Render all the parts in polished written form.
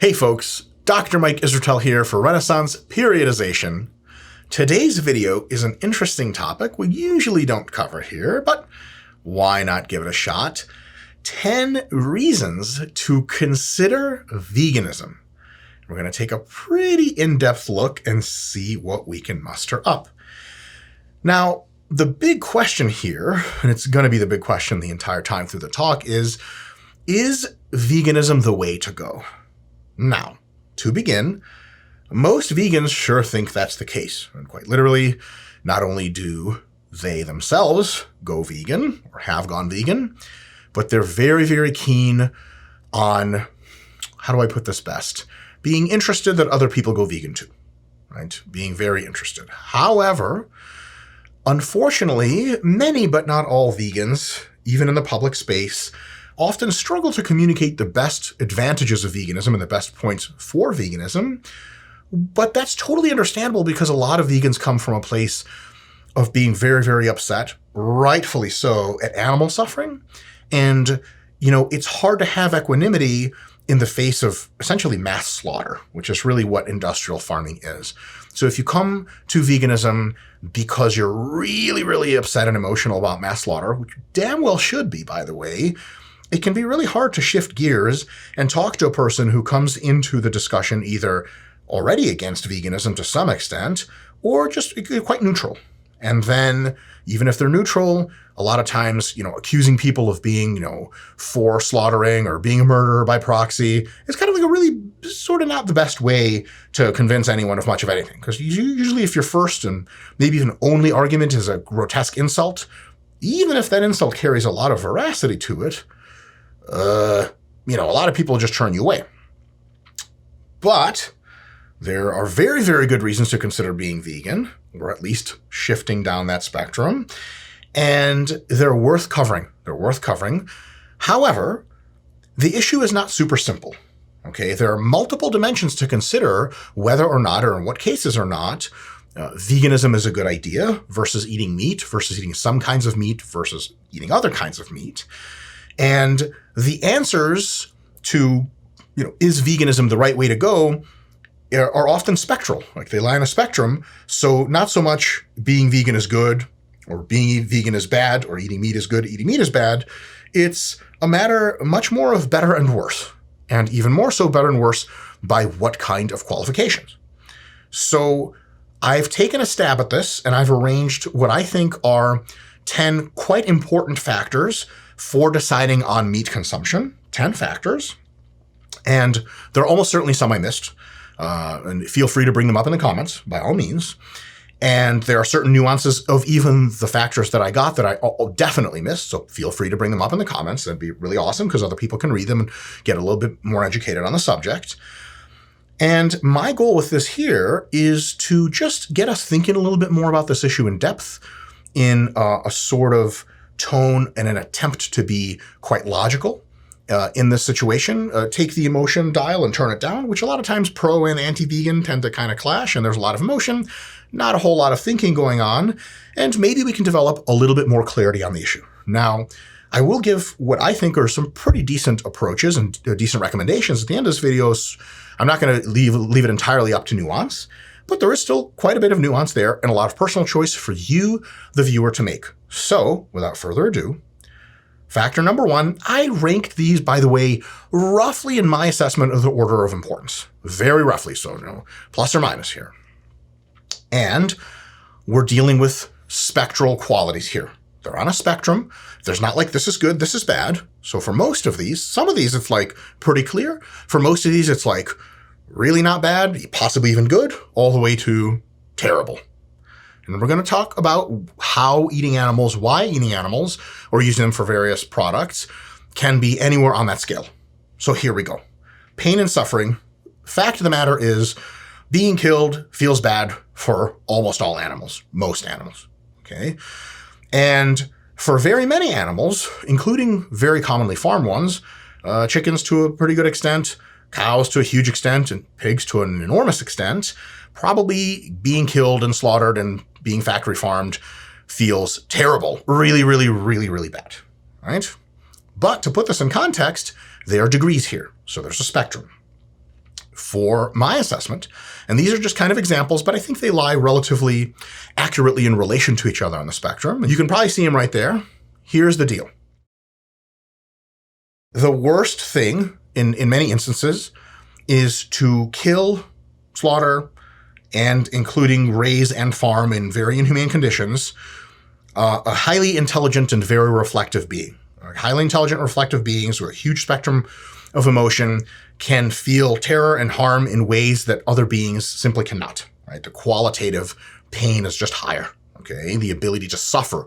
Hey folks, Dr. Mike Israetel here for Renaissance Periodization. Today's video is an interesting topic we usually don't cover here, but why not give it a shot? 10 reasons to consider veganism. We're going to take a pretty in-depth look and see what we can muster up. Now, the big question here, and it's going to be the big question the entire time through the talk, is veganism the way to go? Now, to begin, most vegans sure think that's the case. And quite literally, not only do they themselves go vegan or have gone vegan, but they're very, very keen on, how do I put this best? Being interested that other people go vegan too, right? Being very interested. However, unfortunately, many but not all vegans, even in the public space, often struggle to communicate the best advantages of veganism and the best points for veganism. But that's totally understandable because a lot of vegans come from a place of being very, very upset, rightfully so, at animal suffering. And, it's hard to have equanimity in the face of essentially mass slaughter, which is really what industrial farming is. So if you come to veganism because you're really, really upset and emotional about mass slaughter, which you damn well should be, by the way, it can be really hard to shift gears and talk to a person who comes into the discussion either already against veganism to some extent, or just quite neutral. And then, even if they're neutral, a lot of times, accusing people of being, for slaughtering or being a murderer by proxy is kind of like a really sort of not the best way to convince anyone of much of anything. Because usually if your first and maybe even only argument is a grotesque insult, even if that insult carries a lot of veracity to it, a lot of people just turn you away. But there are very, very good reasons to consider being vegan, or at least shifting down that spectrum, and they're worth covering. However, the issue is not super simple. Okay, there are multiple dimensions to consider whether or not, or in what cases or not, veganism is a good idea versus eating meat, versus eating some kinds of meat versus eating other kinds of meat. And the answers to, is veganism the right way to go are often spectral. Like they lie on a spectrum. So not so much being vegan is good or being vegan is bad or eating meat is good, eating meat is bad. It's a matter much more of better and worse, and even more so better and worse by what kind of qualifications. So I've taken a stab at this and I've arranged what I think are 10 quite important factors for deciding on meat consumption, 10 factors. And there are almost certainly some I missed. And feel free to bring them up in the comments, by all means. And there are certain nuances of even the factors that I got that I definitely missed. So feel free to bring them up in the comments. That'd be really awesome because other people can read them and get a little bit more educated on the subject. And my goal with this here is to just get us thinking a little bit more about this issue in depth in a sort of tone and an attempt to be quite logical in this situation. Take the emotion dial and turn it down, which a lot of times pro and anti-vegan tend to kind of clash, and there's a lot of emotion, not a whole lot of thinking going on, and maybe we can develop a little bit more clarity on the issue. Now, I will give what I think are some pretty decent approaches and decent recommendations at the end of this video. I'm not going to leave it entirely up to nuance, but there is still quite a bit of nuance there and a lot of personal choice for you, the viewer, to make. So, without further ado, factor number 1, I ranked these, by the way, roughly in my assessment of the order of importance. Very roughly, so plus or minus here. And we're dealing with spectral qualities here. They're on a spectrum. There's not like this is good, this is bad. So for most of these, some of these it's like pretty clear. For most of these, it's like really not bad, possibly even good, all the way to terrible. And we're going to talk about how eating animals, why eating animals, or using them for various products can be anywhere on that scale. So here we go. Pain and suffering. Fact of the matter is, being killed feels bad for almost all animals, most animals, okay? And for very many animals, including very commonly farmed ones, chickens to a pretty good extent, cows to a huge extent, and pigs to an enormous extent, probably being killed and slaughtered and being factory farmed feels terrible, really, really, really, really bad, right? But to put this in context, there are degrees here. So there's a spectrum. for my assessment. And these are just kind of examples, but I think they lie relatively accurately in relation to each other on the spectrum. And you can probably see them right there. Here's the deal. The worst thing in many instances is to kill, slaughter, and including raise and farm in very inhumane conditions, a highly intelligent and very reflective being. Highly intelligent, reflective beings with a huge spectrum of emotion can feel terror and harm in ways that other beings simply cannot, right? The qualitative pain is just higher, okay? The ability to suffer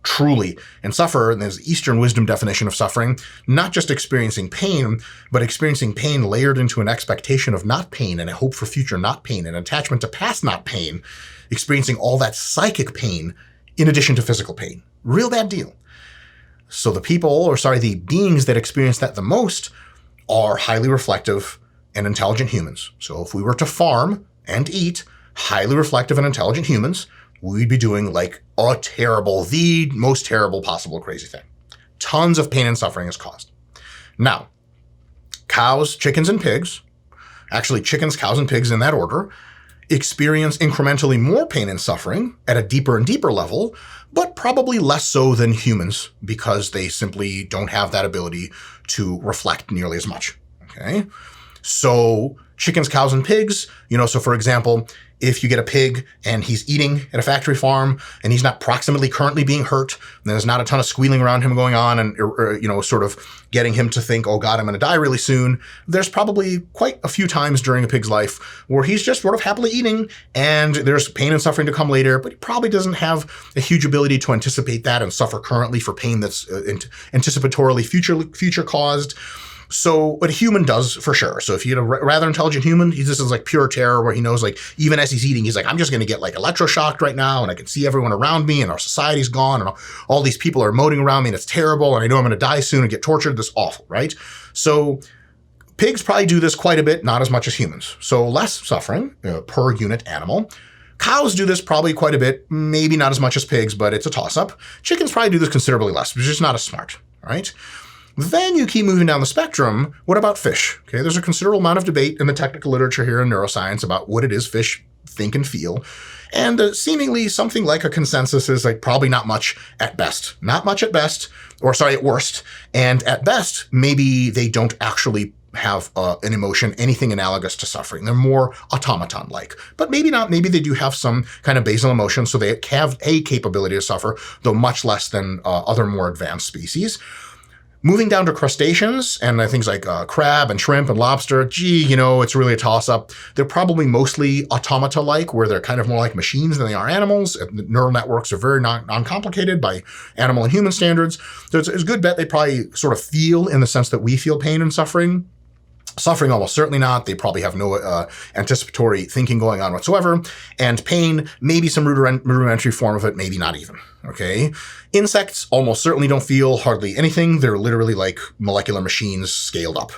truly and suffer, and there's the Eastern wisdom definition of suffering, not just experiencing pain, but experiencing pain layered into an expectation of not pain and a hope for future not pain, an attachment to past not pain, experiencing all that psychic pain in addition to physical pain. Real bad deal. So the beings that experience that the most are highly reflective and intelligent humans. So if we were to farm and eat highly reflective and intelligent humans, we'd be doing like the most terrible possible crazy thing. Tons of pain and suffering is caused. Now, cows, chickens, and pigs, actually chickens, cows, and pigs in that order, experience incrementally more pain and suffering at a deeper and deeper level, but probably less so than humans because they simply don't have that ability to reflect nearly as much, okay? So chickens, cows, and pigs, so for example, if you get a pig and he's eating at a factory farm and he's not proximately currently being hurt, and there's not a ton of squealing around him going on and, sort of getting him to think, oh God, I'm going to die really soon. There's probably quite a few times during a pig's life where he's just sort of happily eating and there's pain and suffering to come later, but he probably doesn't have a huge ability to anticipate that and suffer currently for pain that's anticipatorily future caused. So what a human does for sure. So if you get a rather intelligent human, this is like pure terror where he knows like even as he's eating, he's like, I'm just going to get like electroshocked right now and I can see everyone around me and our society's gone and all these people are emoting around me and it's terrible and I know I'm going to die soon and get tortured. This is awful, right? So pigs probably do this quite a bit, not as much as humans. So less suffering per unit animal. Cows do this probably quite a bit, maybe not as much as pigs, but it's a toss-up. Chickens probably do this considerably less, but it's just not as smart, right? Then you keep moving down the spectrum. What about fish? Okay, there's a considerable amount of debate in the technical literature here in neuroscience about what it is fish think and feel. And seemingly something like a consensus is like probably not much at best. Not much at best, at worst. And at best, maybe they don't actually have an emotion, anything analogous to suffering. They're more automaton-like, but maybe not. Maybe they do have some kind of basal emotion, so they have a capability to suffer, though much less than other more advanced species. Moving down to crustaceans and things like crab and shrimp and lobster, it's really a toss-up. They're probably mostly automata-like, where they're kind of more like machines than they are animals. Neural networks are very non-complicated by animal and human standards. So it's a good bet they probably sort of feel in the sense that we feel pain and suffering. Suffering, almost certainly not. They probably have no anticipatory thinking going on whatsoever. And pain, maybe some rudimentary form of it, maybe not even, okay? Insects almost certainly don't feel hardly anything. They're literally like molecular machines scaled up.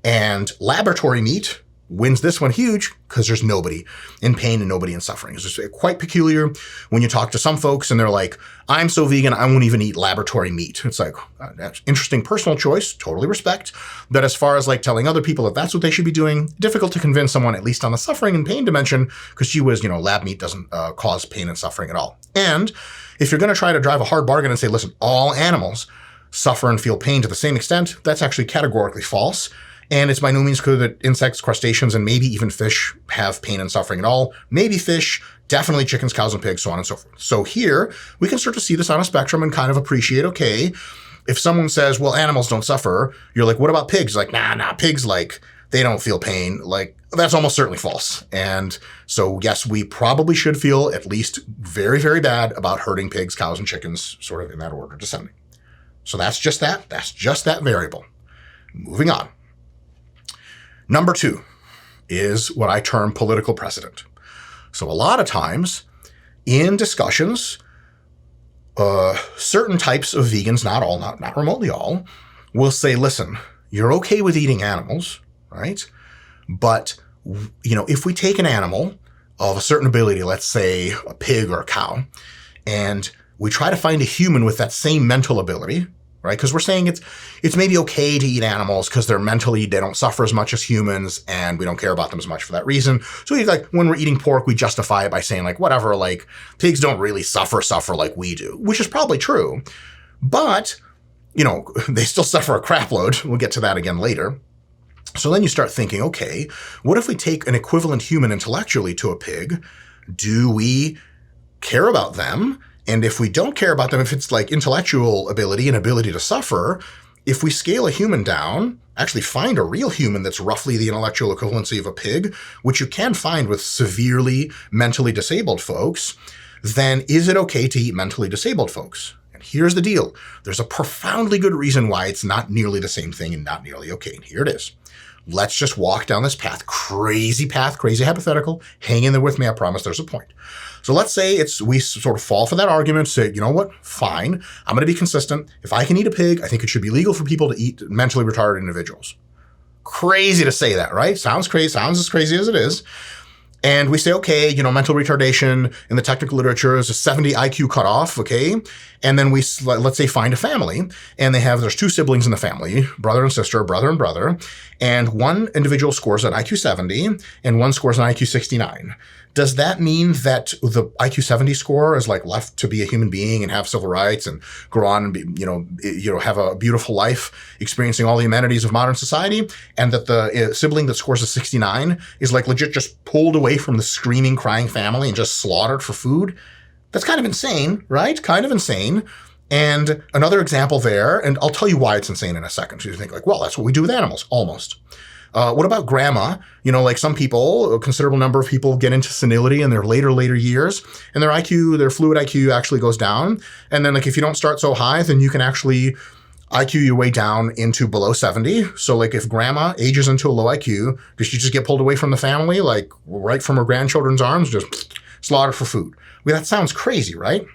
And laboratory meat wins this one huge because there's nobody in pain and nobody in suffering. It's just quite peculiar when you talk to some folks and they're like, I'm so vegan, I won't even eat laboratory meat. It's like, that's interesting personal choice, totally respect. But as far as like telling other people that that's what they should be doing, difficult to convince someone, at least on the suffering and pain dimension, because gee whiz, lab meat doesn't cause pain and suffering at all. And if you're going to try to drive a hard bargain and say, listen, all animals suffer and feel pain to the same extent, that's actually categorically false. And it's by no means clear that insects, crustaceans, and maybe even fish have pain and suffering at all. Maybe fish, definitely chickens, cows, and pigs, so on and so forth. So here, we can start to see this on a spectrum and kind of appreciate, okay, if someone says, well, animals don't suffer, you're like, what about pigs? Like, nah, pigs, like, they don't feel pain. Like, that's almost certainly false. And so, yes, we probably should feel at least very, very bad about hurting pigs, cows, and chickens, sort of in that order descending. So that's just that. That's just that variable. Moving on. Number 2 is what I term political precedent. So a lot of times in discussions, certain types of vegans, not all, not remotely all, will say, listen, you're okay with eating animals, right? But, if we take an animal of a certain ability, let's say a pig or a cow, and we try to find a human with that same mental ability, right? Because we're saying it's maybe okay to eat animals because they don't suffer as much as humans, and we don't care about them as much for that reason. So like when we're eating pork, we justify it by saying like, whatever, like pigs don't really suffer like we do, which is probably true. But, they still suffer a crap load. We'll get to that again later. So then you start thinking, okay, what if we take an equivalent human intellectually to a pig? Do we care about them? And if we don't care about them, if it's like intellectual ability and ability to suffer, if we scale a human down, actually find a real human that's roughly the intellectual equivalency of a pig, which you can find with severely mentally disabled folks, then is it okay to eat mentally disabled folks? And here's the deal. There's a profoundly good reason why it's not nearly the same thing and not nearly okay. And here it is. Let's just walk down this crazy hypothetical. Hang in there with me. I promise there's a point. So let's say we sort of fall for that argument, say, you know what, fine, I'm going to be consistent. If I can eat a pig, I think it should be legal for people to eat mentally retarded individuals. Crazy to say that, right? Sounds crazy, sounds as crazy as it is. And we say, okay, mental retardation in the technical literature is a 70 IQ cutoff, okay? And then let's say, find a family, and there's two siblings in the family, brother and sister, brother and brother, and one individual scores an IQ 70, and one scores an IQ 69. Does that mean that the IQ 70 score is like left to be a human being and have civil rights and grow on and be, have a beautiful life, experiencing all the amenities of modern society, and that the sibling that scores a 69 is like legit just pulled away from the screaming, crying family and just slaughtered for food? That's kind of insane, right? Kind of insane. And another example there, and I'll tell you why it's insane in a second. So you think like, well, that's what we do with animals, almost. What about grandma? Like some people, a considerable number of people get into senility in their later years, and their fluid IQ actually goes down. And then like if you don't start so high, then you can actually IQ your way down into below 70. So like if grandma ages into a low IQ, does she just get pulled away from the family, like right from her grandchildren's arms, just slaughtered for food? I mean, that sounds crazy, right?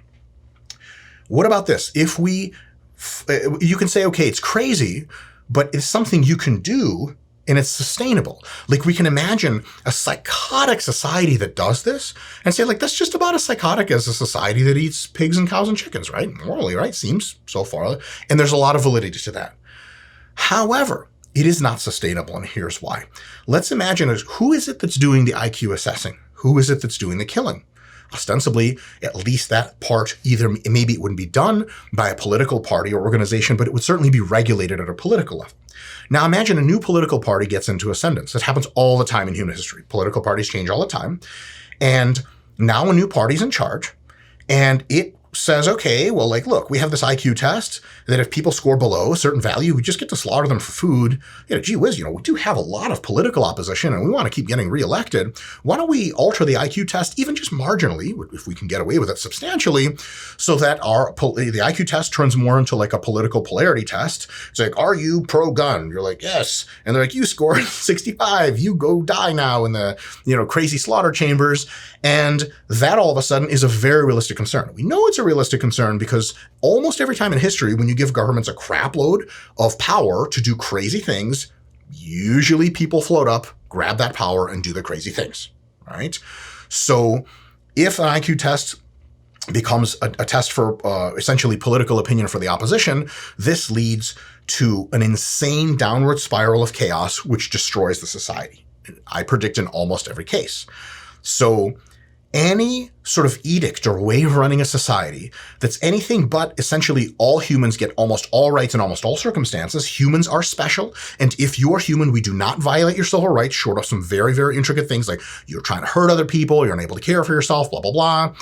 What about this? If you can say, okay, it's crazy, but it's something you can do and it's sustainable. Like we can imagine a psychotic society that does this and say like, that's just about as psychotic as a society that eats pigs and cows and chickens, right? Morally, right? Seems so far. And there's a lot of validity to that. However, it is not sustainable, and here's why. Let's imagine who is it that's doing the IQ assessing? Who is it that's doing the killing? Ostensibly, at least that part, maybe it wouldn't be done by a political party or organization, but it would certainly be regulated at a political level. Now imagine a new political party gets into ascendance. That happens all the time in human history. Political parties change all the time. And now a new party's in charge, and it says, okay, well, like, look, we have this IQ test that if people score below a certain value, we just get to slaughter them for food. Gee whiz, we do have a lot of political opposition and we want to keep getting reelected. Why don't we alter the IQ test even just marginally, if we can get away with it substantially, so that the IQ test turns more into like a political polarity test. It's like, are you pro-gun? You're like, yes. And they're like, you scored 65. You go die now in the, crazy slaughter chambers. And that all of a sudden is a very realistic concern. We know it's a realistic concern because almost every time in history, when you give governments a crap load of power to do crazy things, usually people float up, grab that power, and do the crazy things, right? So if an IQ test becomes a test for essentially political opinion for the opposition, this leads to an insane downward spiral of chaos, which destroys the society. I predict in almost every case. So any sort of edict or way of running a society that's anything but essentially all humans get almost all rights in almost all circumstances. Humans are special. And if you are human, we do not violate your civil rights, short of some very, very intricate things like you're trying to hurt other people, you're unable to care for yourself, blah, blah, blah.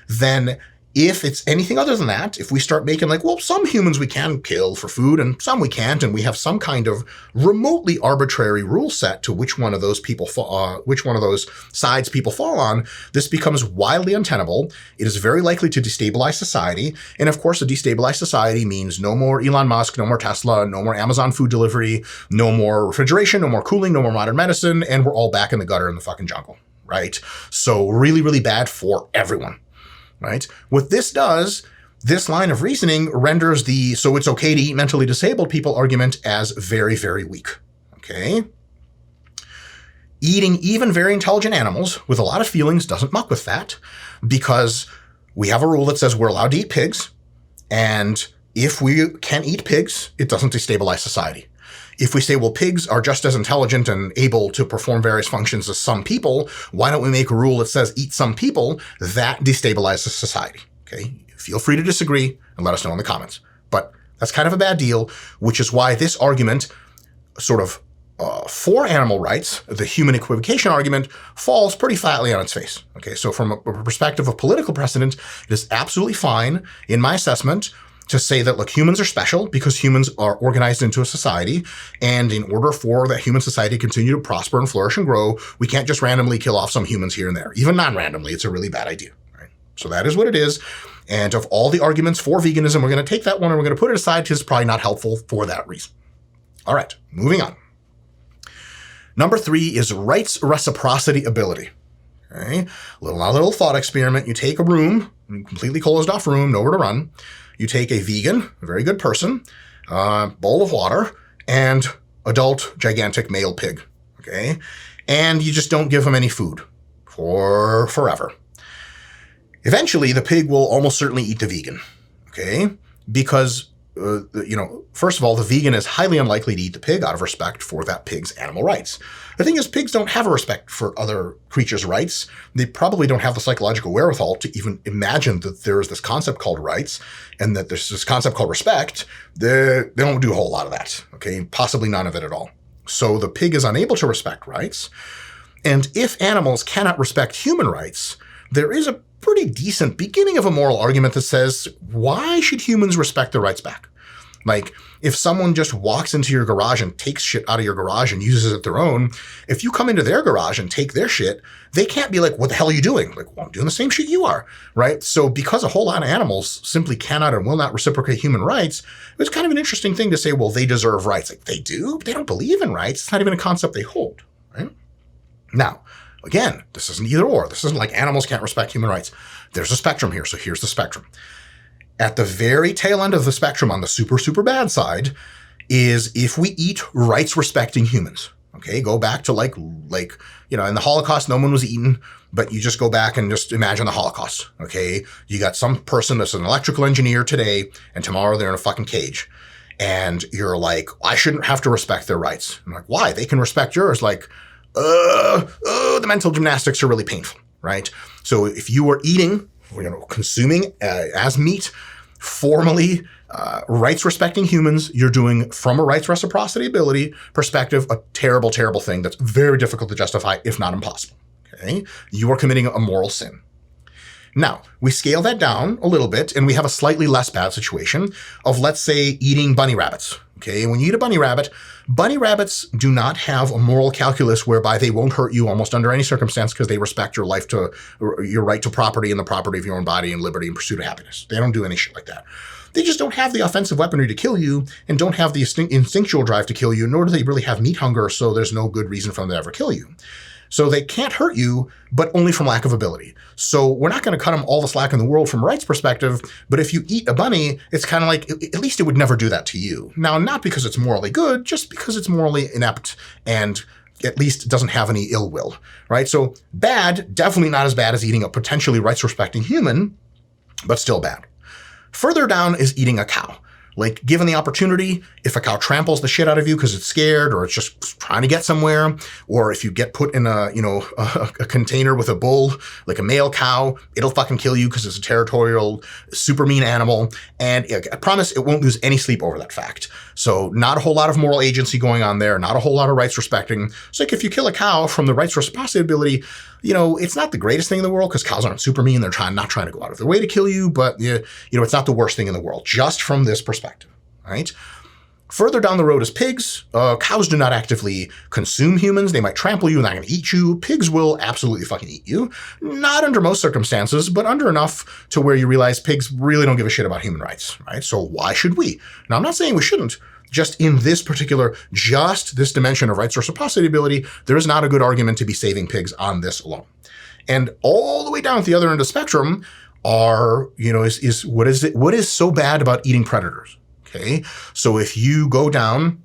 Then if it's anything other than that, if we start making like, well, some humans we can kill for food and some we can't, and we have some kind of remotely arbitrary rule set to which one of those sides people fall on, this becomes wildly untenable. It is very likely to destabilize society. And of course, a destabilized society means no more Elon Musk, no more Tesla, no more Amazon food delivery, no more refrigeration, no more cooling, no more modern medicine, and we're all back in the gutter in the fucking jungle, right? So really, really bad for everyone. Right? What this does, this line of reasoning renders the so it's okay to eat mentally disabled people argument as very, very weak. Okay? Eating even very intelligent animals with a lot of feelings doesn't muck with that because we have a rule that says we're allowed to eat pigs, and if we can eat pigs, it doesn't destabilize society. If we say, well, pigs are just as intelligent and able to perform various functions as some people, why don't we make a rule that says eat some people? That destabilizes society. Okay, feel free to disagree and let us know in the comments. But that's kind of a bad deal, which is why this argument sort of for animal rights, the human equivocation argument, falls pretty flatly on its face. Okay, so from a perspective of political precedent, it is absolutely fine, in my assessment, to say that, look, humans are special because humans are organized into a society, and in order for that human society to continue to prosper and flourish and grow, we can't just randomly kill off some humans here and there. Even non-randomly, it's a really bad idea. Right? So that is what it is. And of all the arguments for veganism, we're going to take that one and we're going to put it aside because it's probably not helpful for that reason. All right, moving on. Number 3 is rights reciprocity ability. Okay? Little thought experiment. You take a room, a completely closed off room, nowhere to run. You take a vegan, a very good person, bowl of water, and adult gigantic male pig. Okay? And you just don't give them any food for forever. Eventually, the pig will almost certainly eat the vegan. Okay? Because first of all, the vegan is highly unlikely to eat the pig out of respect for that pig's animal rights. The thing is, pigs don't have a respect for other creatures' rights. They probably don't have the psychological wherewithal to even imagine that there is this concept called rights and that there's this concept called respect. They don't do a whole lot of that, okay? Possibly none of it at all. So the pig is unable to respect rights. And if animals cannot respect human rights, there is a pretty decent beginning of a moral argument that says, why should humans respect their rights back? Like, if someone just walks into your garage and takes shit out of your garage and uses it their own, if you come into their garage and take their shit, they can't be like, what the hell are you doing? Like, well, I'm doing the same shit you are, right? So because a whole lot of animals simply cannot and will not reciprocate human rights, it's kind of an interesting thing to say, well, they deserve rights. Like, they do, but they don't believe in rights. It's not even a concept they hold, right? Now, again, this isn't either or. This isn't like animals can't respect human rights. There's a spectrum here, so here's the spectrum. At the very tail end of the spectrum, on the super, super bad side, is if we eat rights-respecting humans. Okay, go back to like in the Holocaust, no one was eaten, but you just go back and just imagine the Holocaust. Okay, you got some person that's an electrical engineer today, and tomorrow they're in a fucking cage. And you're like, I shouldn't have to respect their rights. I'm like, why? They can respect yours. Like, the mental gymnastics are really painful, right? So if you were eating, consuming as meat, formally rights-respecting humans, you're doing, from a rights reciprocity ability perspective, a terrible, terrible thing that's very difficult to justify, if not impossible. Okay? You are committing a moral sin. Now, we scale that down a little bit, and we have a slightly less bad situation of, let's say, eating bunny rabbits. Okay, when you eat a bunny rabbits do not have a moral calculus whereby they won't hurt you almost under any circumstance because they respect your right to property and the property of your own body and liberty and pursuit of happiness. They don't do any shit like that. They just don't have the offensive weaponry to kill you and don't have the instinctual drive to kill you, nor do they really have meat hunger, so there's no good reason for them to ever kill you. So they can't hurt you, but only from lack of ability. So we're not going to cut them all the slack in the world from a rights perspective, but if you eat a bunny, it's kind of like, at least it would never do that to you. Now, not because it's morally good, just because it's morally inept and at least doesn't have any ill will, right? So bad, definitely not as bad as eating a potentially rights-respecting human, but still bad. Further down is eating a cow. Like, given the opportunity, if a cow tramples the shit out of you because it's scared or it's just trying to get somewhere, or if you get put in a container with a bull, like a male cow, it'll fucking kill you because it's a territorial, super mean animal. And I promise it won't lose any sleep over that fact. So not a whole lot of moral agency going on there, not a whole lot of rights respecting. So like if you kill a cow from the rights reciprocity ability, it's not the greatest thing in the world because cows aren't super mean. They're not trying to go out of their way to kill you, but it's not the worst thing in the world, just from this perspective, right? Further down the road is pigs. Cows do not actively consume humans. They might trample you and they're not going to eat you. Pigs will absolutely fucking eat you. Not under most circumstances, but under enough to where you realize pigs really don't give a shit about human rights, right? So why should we? Now, I'm not saying we shouldn't. Just in this dimension of rights reciprocity ability, there is not a good argument to be saving pigs on this alone. And all the way down at the other end of the spectrum are, what is so bad about eating predators? Okay, so if you go down,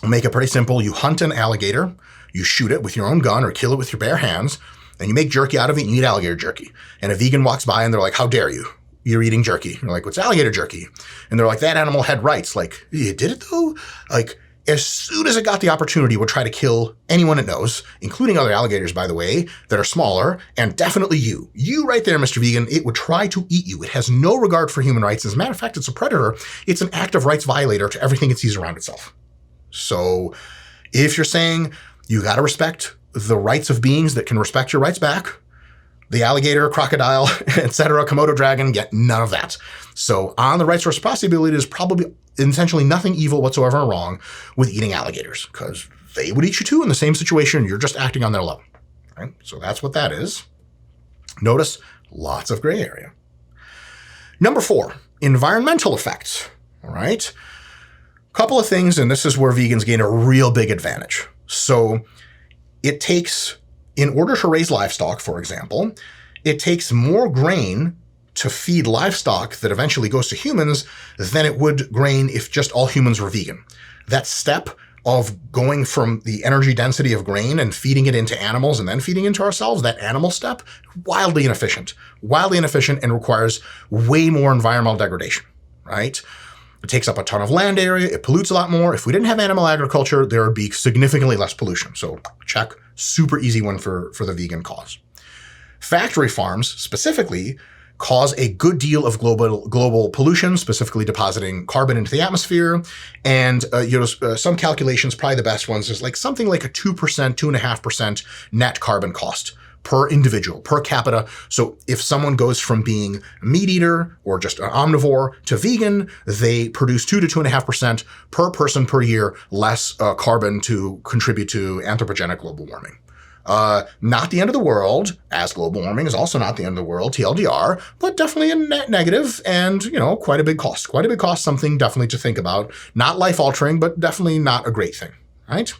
make it pretty simple, you hunt an alligator, you shoot it with your own gun or kill it with your bare hands, and you make jerky out of it and you eat alligator jerky. And a vegan walks by and they're like, how dare you? you're eating jerky. You're like, what's alligator jerky? And they're like, that animal had rights. Like, you did it though? Like, as soon as it got the opportunity, it would try to kill anyone it knows, including other alligators, by the way, that are smaller, and definitely you. You right there, Mr. Vegan, it would try to eat you. It has no regard for human rights. As a matter of fact, it's a predator. It's an active rights violator to everything it sees around itself. So if you're saying you got to respect the rights of beings that can respect your rights back, the alligator, crocodile, etc., Komodo dragon get none of that. So on the rights reciprocity ability, there's probably essentially nothing evil whatsoever wrong with eating alligators, because they would eat you too in the same situation. You're just acting on their level. Right? So that's what that is. Notice lots of gray area. Number 4, environmental effects. All right. Couple of things, and this is where vegans gain a real big advantage. So it takes, in order to raise livestock, for example, it takes more grain to feed livestock that eventually goes to humans than it would grain if just all humans were vegan. That step of going from the energy density of grain and feeding it into animals and then feeding into ourselves, that animal step, wildly inefficient and requires way more environmental degradation, right? It takes up a ton of land area. It pollutes a lot more. If we didn't have animal agriculture, there would be significantly less pollution. So check, super easy one for the vegan cause. Factory farms specifically cause a good deal of global pollution, specifically depositing carbon into the atmosphere. And some calculations, probably the best ones, is like something like a 2%, 2.5% net carbon cost per individual, per capita. So if someone goes from being a meat eater or just an omnivore to vegan, they produce 2 to 2.5% per person per year less carbon to contribute to anthropogenic global warming. Not the end of the world, as global warming is also not the end of the world, TLDR, but definitely a net negative and, quite a big cost. Quite a big cost, something definitely to think about. Not life-altering, but definitely not a great thing, right?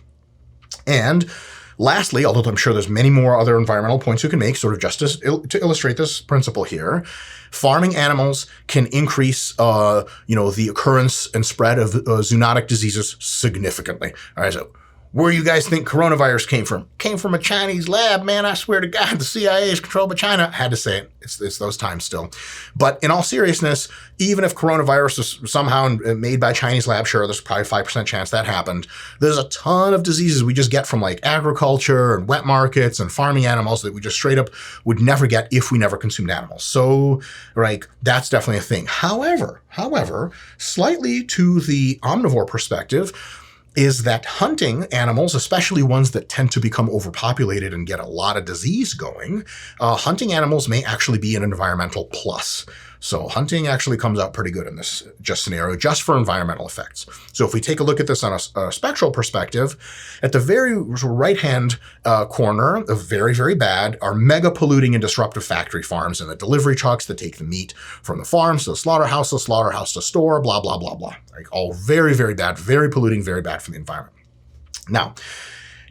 And lastly, although I'm sure there's many more other environmental points you can make, sort of just to illustrate this principle here, farming animals can increase, the occurrence and spread of zoonotic diseases significantly. All right, so where you guys think coronavirus came from? Came from a Chinese lab, man. I swear to God, the CIA is controlled by China. I had to say it. It's those times still. But in all seriousness, even if coronavirus is somehow made by a Chinese lab, sure, there's probably 5% chance that happened. There's a ton of diseases we just get from like agriculture and wet markets and farming animals that we just straight up would never get if we never consumed animals. So, that's definitely a thing. However, slightly to the omnivore perspective, is that hunting animals, especially ones that tend to become overpopulated and get a lot of disease going, hunting animals may actually be an environmental plus. So hunting actually comes out pretty good in this scenario, just for environmental effects. So if we take a look at this on a spectral perspective, at the very right-hand corner, very, very bad, are mega polluting and disruptive factory farms and the delivery trucks that take the meat from the farms to the slaughterhouse to store, blah, blah, blah, blah. All very, very bad, very polluting, very bad for the environment. Now,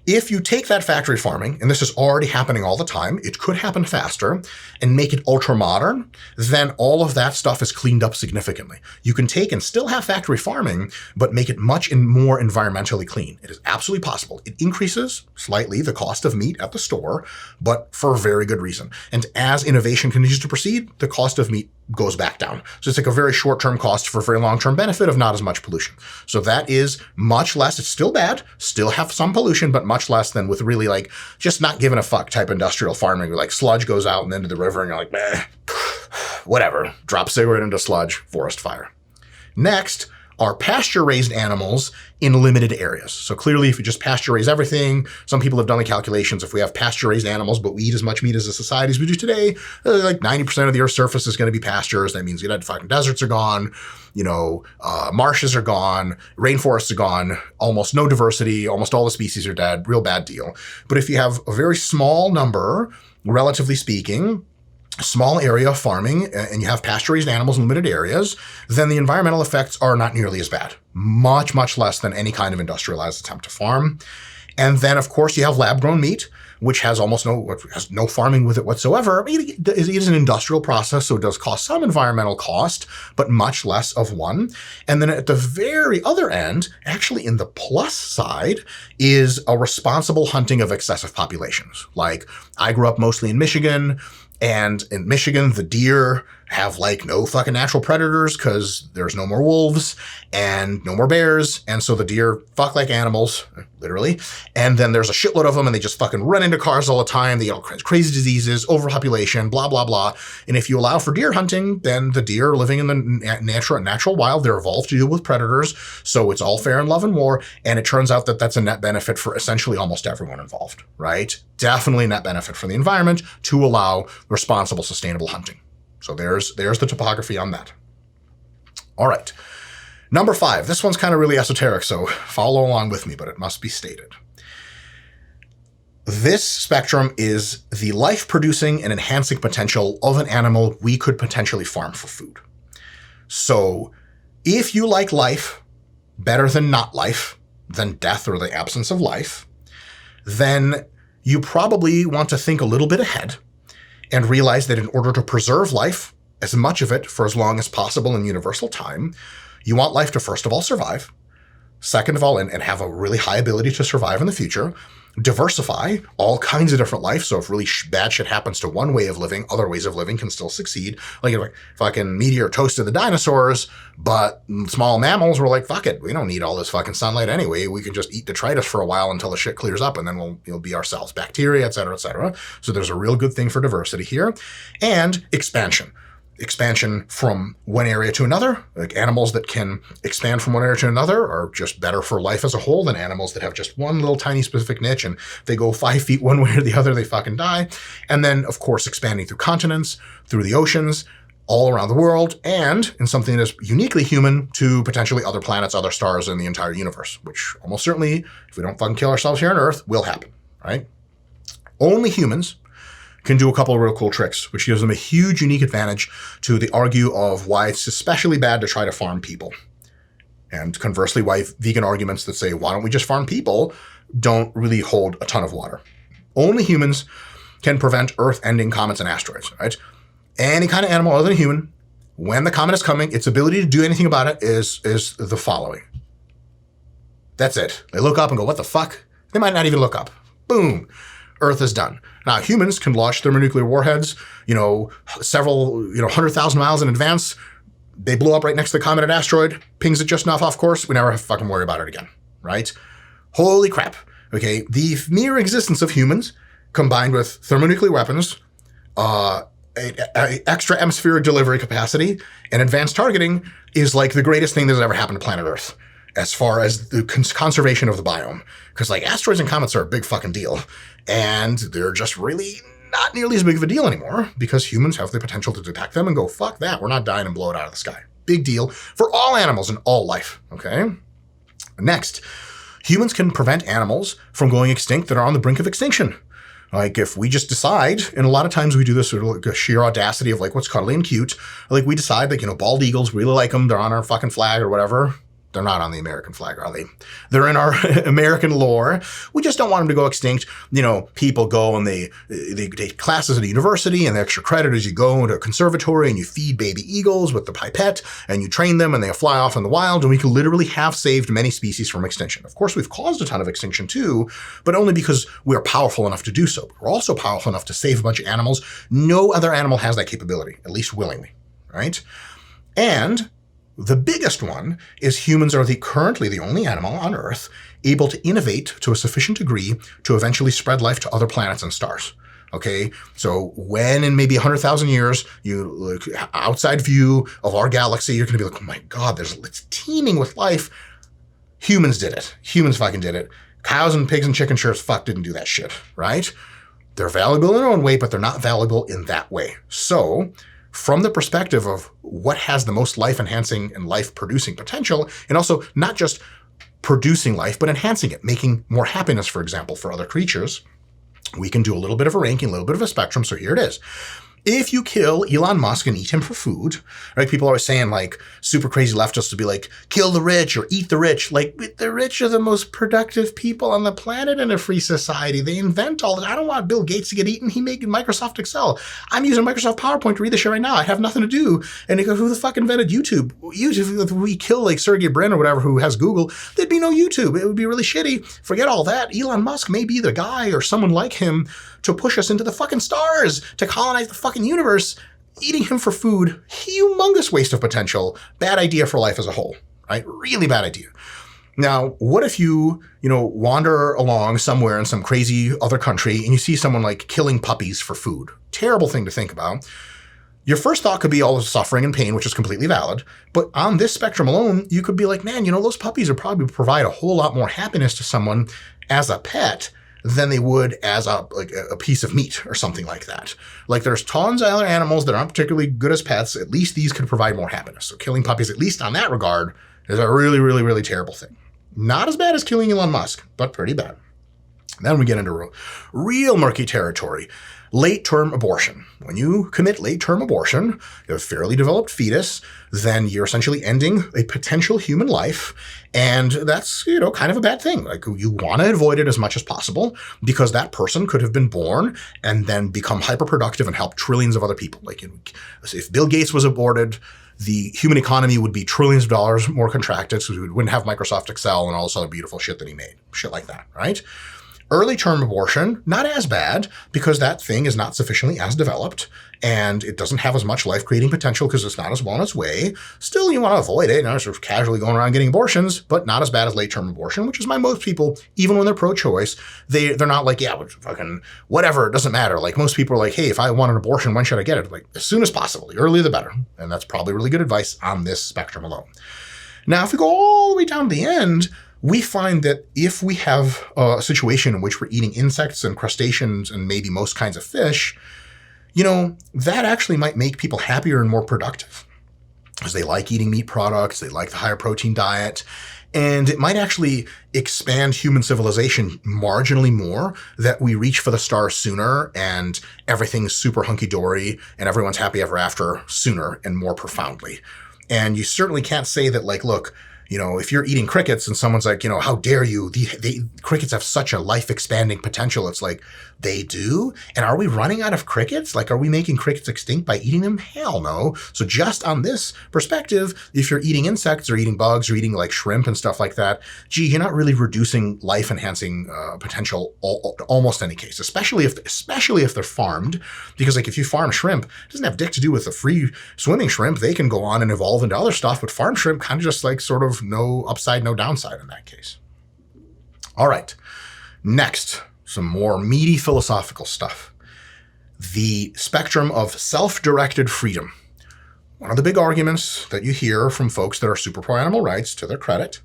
if you take that factory farming, and this is already happening all the time, it could happen faster, and make it ultra modern, then all of that stuff is cleaned up significantly. You can take and still have factory farming, but make it much more environmentally clean. It is absolutely possible. It increases slightly the cost of meat at the store, but for a very good reason. And as innovation continues to proceed, the cost of meat goes back down. So it's like a very short-term cost for a very long-term benefit of not as much pollution. So that is much less. It's still bad, still have some pollution, but much less than with really just not giving a fuck type industrial farming where sludge goes out and into the river and you're like, meh, whatever, drop cigarette into sludge, forest fire. Next are pasture-raised animals in limited areas. So clearly, if you just pasture-raise everything, some people have done the calculations. If we have pasture-raised animals, but we eat as much meat as a society as we do today, 90% of the Earth's surface is going to be pastures. That means fucking deserts are gone, marshes are gone, rainforests are gone, almost no diversity, almost all the species are dead, real bad deal. But if you have a very small number, relatively speaking, small area of farming, and you have pasture-raised animals in limited areas, then the environmental effects are not nearly as bad. Much, much less than any kind of industrialized attempt to farm. And then, of course, you have lab-grown meat, which has no farming with it whatsoever. It is an industrial process, so it does cost some environmental cost, but much less of one. And then at the very other end, actually in the plus side, is a responsible hunting of excessive populations. I grew up mostly in Michigan, and in Michigan, the deer have like no fucking natural predators because there's no more wolves and no more bears. And so the deer fuck like animals, literally. And then there's a shitload of them and they just fucking run into cars all the time. They get all crazy diseases, overpopulation, blah, blah, blah. And if you allow for deer hunting, then the deer living in the natural wild, they're evolved to deal with predators. So it's all fair in love and war. And it turns out that that's a net benefit for essentially almost everyone involved, right? Definitely a net benefit for the environment to allow responsible, sustainable hunting. So there's the topography on that. All right. Number 5. This one's kind of really esoteric, so follow along with me, but it must be stated. This spectrum is the life-producing and enhancing potential of an animal we could potentially farm for food. So if you like life better than not life, than death or the absence of life, then you probably want to think a little bit ahead and realize that in order to preserve life, as much of it for as long as possible in universal time, you want life to first of all survive, second of all, and have a really high ability to survive in the future, diversify all kinds of different life. So if really bad shit happens to one way of living, other ways of living can still succeed. Like if fucking meteor toasted the dinosaurs, but small mammals were like, fuck it, we don't need all this fucking sunlight anyway. We can just eat detritus for a while until the shit clears up and then we'll be ourselves, bacteria, et cetera, et cetera. So there's a real good thing for diversity here. And expansion. Expansion from one area to another, like animals that can expand from one area to another are just better for life as a whole than animals that have just one little tiny specific niche and they go 5 feet one way or the other, they fucking die. And then, of course, expanding through continents, through the oceans, all around the world, and in something that is uniquely human to potentially other planets, other stars in the entire universe, which almost certainly, if we don't fucking kill ourselves here on Earth, will happen, right? Only humans can do a couple of real cool tricks, which gives them a huge unique advantage to the argue of why it's especially bad to try to farm people. And conversely, why vegan arguments that say, why don't we just farm people, don't really hold a ton of water. Only humans can prevent Earth-ending comets and asteroids, right? Any kind of animal other than a human, when the comet is coming, its ability to do anything about it is the following. That's it. They look up and go, what the fuck? They might not even look up. Boom. Earth is done. Now, humans can launch thermonuclear warheads, several, 100,000 miles in advance. They blow up right next to the comet and asteroid, pings it just enough off course. We never have to fucking worry about it again, right? Holy crap. Okay, the mere existence of humans combined with thermonuclear weapons, extra atmospheric delivery capacity, and advanced targeting is like the greatest thing that's ever happened to planet Earth as far as the conservation of the biome. Because like asteroids and comets are a big fucking deal. And they're just really not nearly as big of a deal anymore because humans have the potential to detect them and go, fuck that, we're not dying and blow it out of the sky. Big deal for all animals and all life, okay? Next, humans can prevent animals from going extinct that are on the brink of extinction. Like if we just decide, and a lot of times we do this with like a sheer audacity of like what's cuddly and cute, like we decide like, bald eagles, we really like them, they're on our fucking flag or whatever. They're not on the American flag, are they? They're in our American lore. We just don't want them to go extinct. People go and they take classes at a university, and the extra credit is you go into a conservatory and you feed baby eagles with the pipette and you train them and they fly off in the wild, and we can literally have saved many species from extinction. Of course, we've caused a ton of extinction too, but only because we are powerful enough to do so. We're also powerful enough to save a bunch of animals. No other animal has that capability, at least willingly, right? And the biggest one is humans are currently the only animal on Earth able to innovate to a sufficient degree to eventually spread life to other planets and stars. Okay, so when in maybe 100,000 years, you look outside view of our galaxy, you're going to be like, oh my God, it's teeming with life. Humans did it. Humans fucking did it. Cows and pigs and chicken sure as fuck didn't do that shit, right? They're valuable in their own way, but they're not valuable in that way. So from the perspective of what has the most life-enhancing and life-producing potential, and also not just producing life, but enhancing it, making more happiness, for example, for other creatures, we can do a little bit of a ranking, a little bit of a spectrum. So here it is. If you kill Elon Musk and eat him for food, right? People are always saying like super crazy leftists to be like, kill the rich or eat the rich. Like the rich are the most productive people on the planet in a free society. They invent all that. I don't want Bill Gates to get eaten. He made Microsoft Excel. I'm using Microsoft PowerPoint to read this shit right now. I have nothing to do. And they go, who the fuck invented YouTube? YouTube, if we kill like Sergey Brin or whatever who has Google, there'd be no YouTube. It would be really shitty. Forget all that. Elon Musk may be the guy or someone like him to push us into the fucking stars, to colonize the fucking universe. Eating him for food, humongous waste of potential, bad idea for life as a whole, right? Really bad idea. Now, what if you wander along somewhere in some crazy other country and you see someone like killing puppies for food? Terrible thing to think about. Your first thought could be all the suffering and pain, which is completely valid. But on this spectrum alone, you could be like, man, those puppies would probably provide a whole lot more happiness to someone as a pet than they would as a piece of meat or something like that. Like there's tons of other animals that aren't particularly good as pets. At least these could provide more happiness. So killing puppies, at least on that regard, is a really, really, really terrible thing. Not as bad as killing Elon Musk, but pretty bad. Then we get into real murky territory. Late-term abortion. When you commit late-term abortion, you have a fairly developed fetus, then you're essentially ending a potential human life, and that's, kind of a bad thing. Like, you want to avoid it as much as possible because that person could have been born and then become hyperproductive and help trillions of other people. Like, if Bill Gates was aborted, the human economy would be trillions of dollars more contracted, so we wouldn't have Microsoft Excel and all this other beautiful shit that he made. Shit like that, right? Early term abortion, not as bad because that thing is not sufficiently as developed and it doesn't have as much life-creating potential because it's not as well on its way. Still, you want to avoid it, sort of casually going around getting abortions, but not as bad as late-term abortion, which is why most people, even when they're pro-choice, they're not like, yeah, fucking whatever, it doesn't matter. Like most people are like, hey, if I want an abortion, when should I get it? Like as soon as possible, the earlier the better. And that's probably really good advice on this spectrum alone. Now, if we go all the way down to the end, we find that if we have a situation in which we're eating insects and crustaceans and maybe most kinds of fish, that actually might make people happier and more productive because they like eating meat products, they like the higher protein diet, and it might actually expand human civilization marginally more, that we reach for the stars sooner and everything's super hunky-dory and everyone's happy ever after sooner and more profoundly. And you certainly can't say that, like, look, if you're eating crickets and someone's like, how dare you? Crickets have such a life-expanding potential. It's like, they do? And are we running out of crickets? Like, are we making crickets extinct by eating them? Hell no. So just on this perspective, if you're eating insects or eating bugs or eating like shrimp and stuff like that, you're not really reducing life-enhancing potential almost any case, especially if they're farmed. Because like if you farm shrimp, it doesn't have dick to do with the free swimming shrimp. They can go on and evolve into other stuff, but farm shrimp kind of just like sort of no upside, no downside in that case. All right. Next, some more meaty philosophical stuff. The spectrum of self-directed freedom. One of the big arguments that you hear from folks that are super pro-animal rights, to their credit,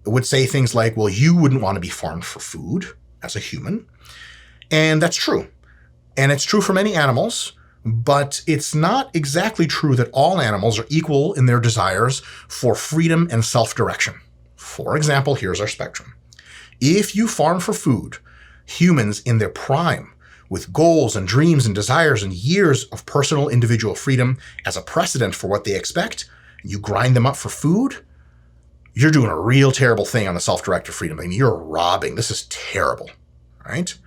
would say things like, well, you wouldn't want to be farmed for food as a human. And that's true. And it's true for many animals. But it's not exactly true that all animals are equal in their desires for freedom and self-direction. For example, here's our spectrum. If you farm for food, humans in their prime, with goals and dreams and desires and years of personal individual freedom as a precedent for what they expect, and you grind them up for food, you're doing a real terrible thing on the self-directed freedom. I mean, you're robbing. This is terrible, right?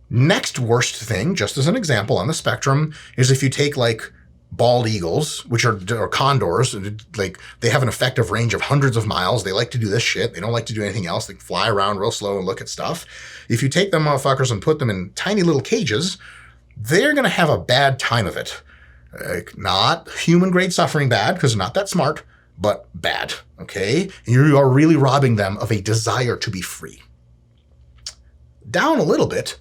Next worst thing, just as an example on the spectrum, is if you take like bald eagles, which are condors, like they have an effective range of hundreds of miles. They like to do this shit. They don't like to do anything else. They can fly around real slow and look at stuff. If you take them motherfuckers and put them in tiny little cages, they're going to have a bad time of it. Not human grade suffering bad, because they're not that smart, but bad, okay? And you are really robbing them of a desire to be free. Down a little bit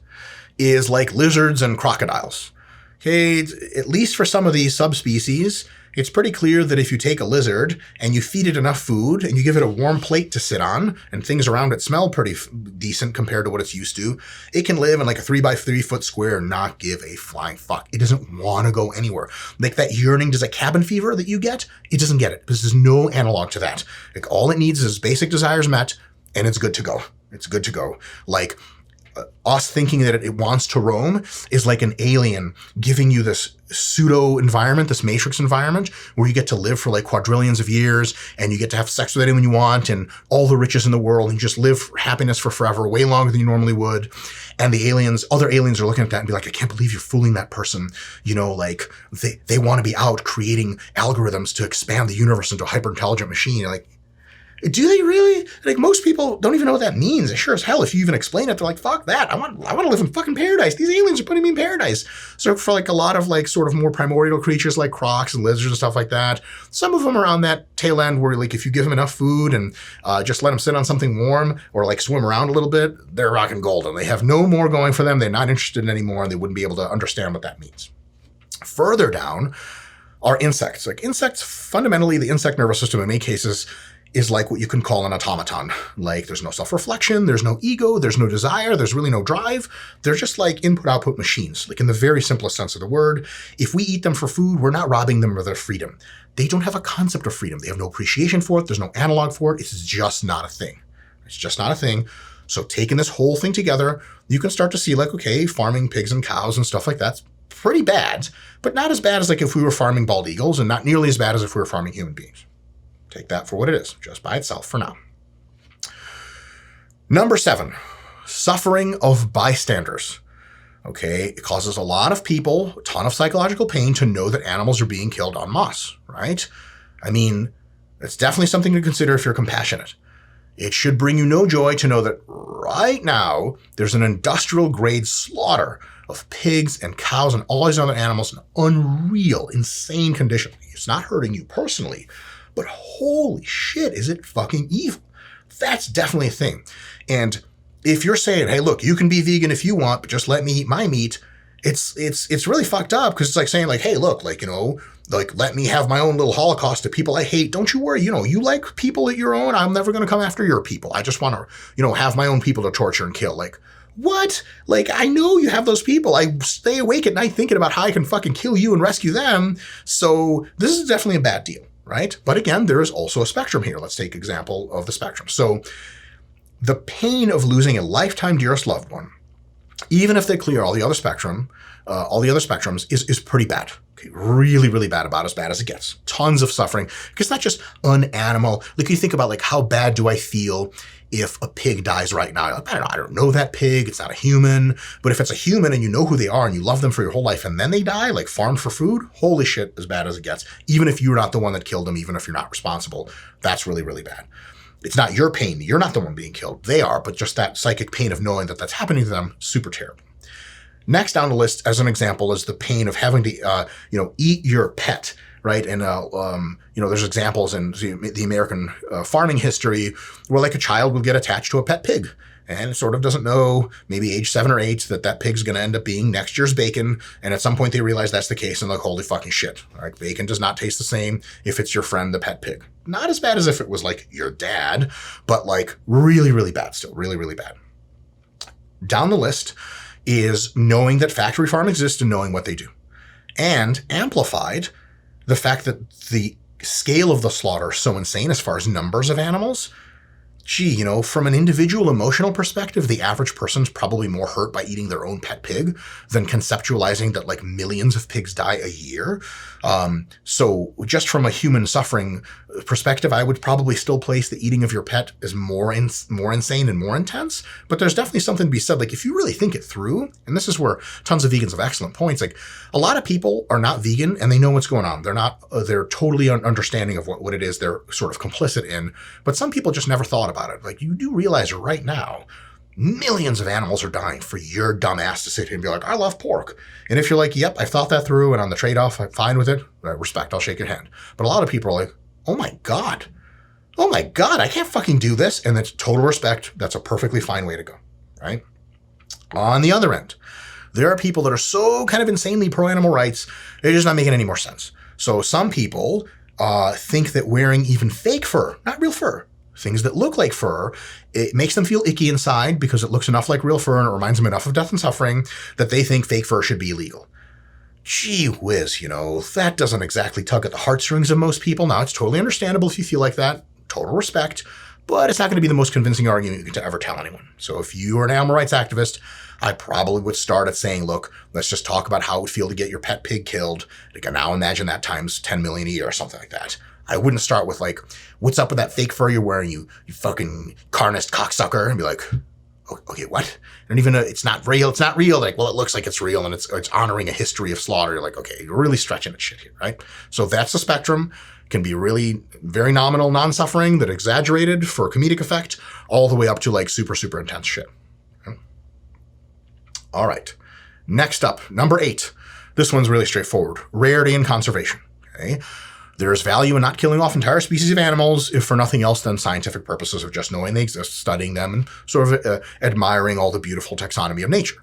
is like lizards and crocodiles. Okay, at least for some of these subspecies, it's pretty clear that if you take a lizard and you feed it enough food and you give it a warm plate to sit on and things around it smell pretty decent compared to what it's used to, it can live in like a 3x3 foot square and not give a flying fuck. It doesn't want to go anywhere. Like that yearning, does a cabin fever that you get? It doesn't get it because there's no analog to that. Like all it needs is basic desires met and it's good to go. It's good to go. Like, us thinking that it wants to roam is like an alien giving you this pseudo environment, this matrix environment where you get to live for like quadrillions of years and you get to have sex with anyone you want and all the riches in the world and you just live for happiness for forever, way longer than you normally would. And the other aliens are looking at that and be like, I can't believe you're fooling that person. Like they want to be out creating algorithms to expand the universe into a hyper intelligent machine. Like, Do they really? Like, most people don't even know what that means. And sure as hell, if you even explain it, they're like, fuck that. I want to live in fucking paradise. These aliens are putting me in paradise. So for like a lot of like sort of more primordial creatures like crocs and lizards and stuff like that, some of them are on that tail end where like if you give them enough food and just let them sit on something warm or like swim around a little bit, they're rocking golden. They have no more going for them. They're not interested anymore and they wouldn't be able to understand what that means. Further down are insects. Like insects, fundamentally, the insect nervous system in many cases is like what you can call an automaton. Like there's no self-reflection, there's no ego, there's no desire, there's really no drive. They're just like input-output machines, like in the very simplest sense of the word. If we eat them for food, we're not robbing them of their freedom. They don't have a concept of freedom. They have no appreciation for it. There's no analog for it. It's just not a thing. It's just not a thing. So taking this whole thing together, you can start to see like, okay, farming pigs and cows and stuff like that's pretty bad, but not as bad as like if we were farming bald eagles and not nearly as bad as if we were farming human beings. Take that for what it is, just by itself for now. Number 7, suffering of bystanders. Okay, it causes a lot of people a ton of psychological pain to know that animals are being killed en masse, right? I mean, it's definitely something to consider if you're compassionate. It should bring you no joy to know that right now there's an industrial grade slaughter of pigs and cows and all these other animals in unreal, insane conditions. It's not hurting you personally, but holy shit, is it fucking evil. That's definitely a thing. And if you're saying, hey, look, you can be vegan if you want, but just let me eat my meat, it's really fucked up because it's like saying like, hey, look, like, you know, like, let me have my own little holocaust of people I hate. Don't you worry. You know, you like people at your own. I'm never going to come after your people. I just want to, you know, have my own people to torture and kill. Like, what? Like, I know you have those people. I stay awake at night thinking about how I can fucking kill you and rescue them. So this is definitely a bad deal. Right? But again, there is also a spectrum here. Let's take example of the spectrum. So the pain of losing a lifetime dearest loved one, even if they clear all the other spectrums, is pretty bad. Okay, really, really bad, about as bad as it gets. Tons of suffering. Because it's not just an animal. Like you think about like how bad do I feel if a pig dies right now? Like, I don't know that pig. It's not a human. But if it's a human and you know who they are and you love them for your whole life and then they die, like farmed for food, holy shit, as bad as it gets. Even if you're not the one that killed them, even if you're not responsible, that's really, really bad. It's not your pain. You're not the one being killed. They are, but just that psychic pain of knowing that that's happening to them, super terrible. Next down the list, as an example, is the pain of having to, eat your pet, right? And, there's examples in the American farming history where like a child will get attached to a pet pig and it sort of doesn't know, maybe age 7 or 8, that pig's going to end up being next year's bacon. And at some point they realize that's the case and like, holy fucking shit. Right? Bacon does not taste the same if it's your friend, the pet pig. Not as bad as if it was like your dad, but like really, really bad still. Really, really bad. Down the list is knowing that factory farm exists and knowing what they do. And amplified, the fact that the scale of the slaughter is so insane as far as numbers of animals. Gee, from an individual emotional perspective, the average person's probably more hurt by eating their own pet pig than conceptualizing that like millions of pigs die a year. So just from a human suffering perspective, I would probably still place the eating of your pet as more insane and more intense. But there's definitely something to be said. Like if you really think it through, and this is where tons of vegans have excellent points. Like a lot of people are not vegan and they know what's going on. They're totally understanding of what it is they're sort of complicit in. But some people just never thought about it. Like you do realize right now, millions of animals are dying for your dumb ass to sit here and be like, I love pork. And if you're like, yep, I've thought that through and on the trade-off, I'm fine with it. Respect, I'll shake your hand. But a lot of people are like, oh my God, I can't fucking do this. And that's total respect. That's a perfectly fine way to go, right? On the other end, there are people that are so kind of insanely pro-animal rights, they're just not making any more sense. So some people think that wearing even fake fur, not real fur, things that look like fur, it makes them feel icky inside because it looks enough like real fur and it reminds them enough of death and suffering that they think fake fur should be illegal. Gee whiz, that doesn't exactly tug at the heartstrings of most people. Now, it's totally understandable if you feel like that. Total respect. But it's not going to be the most convincing argument you can ever tell anyone. So if you are an animal rights activist, I probably would start at saying, look, let's just talk about how it would feel to get your pet pig killed. Like, now imagine that times 10 million a year or something like that. I wouldn't start with like, what's up with that fake fur you're wearing, you fucking carnist cocksucker, and be like, okay, what? And even it's not real. It's not real. Like, well, it looks like it's real and it's honoring a history of slaughter. You're like, okay, you're really stretching at shit here, right? So that's the spectrum. can be really very nominal, non-suffering, that exaggerated for comedic effect, all the way up to like super, super intense shit. Okay. All right. Next up, number 8. This one's really straightforward. Rarity and conservation. Okay. There's value in not killing off entire species of animals, if for nothing else than scientific purposes of just knowing they exist, studying them, and sort of admiring all the beautiful taxonomy of nature.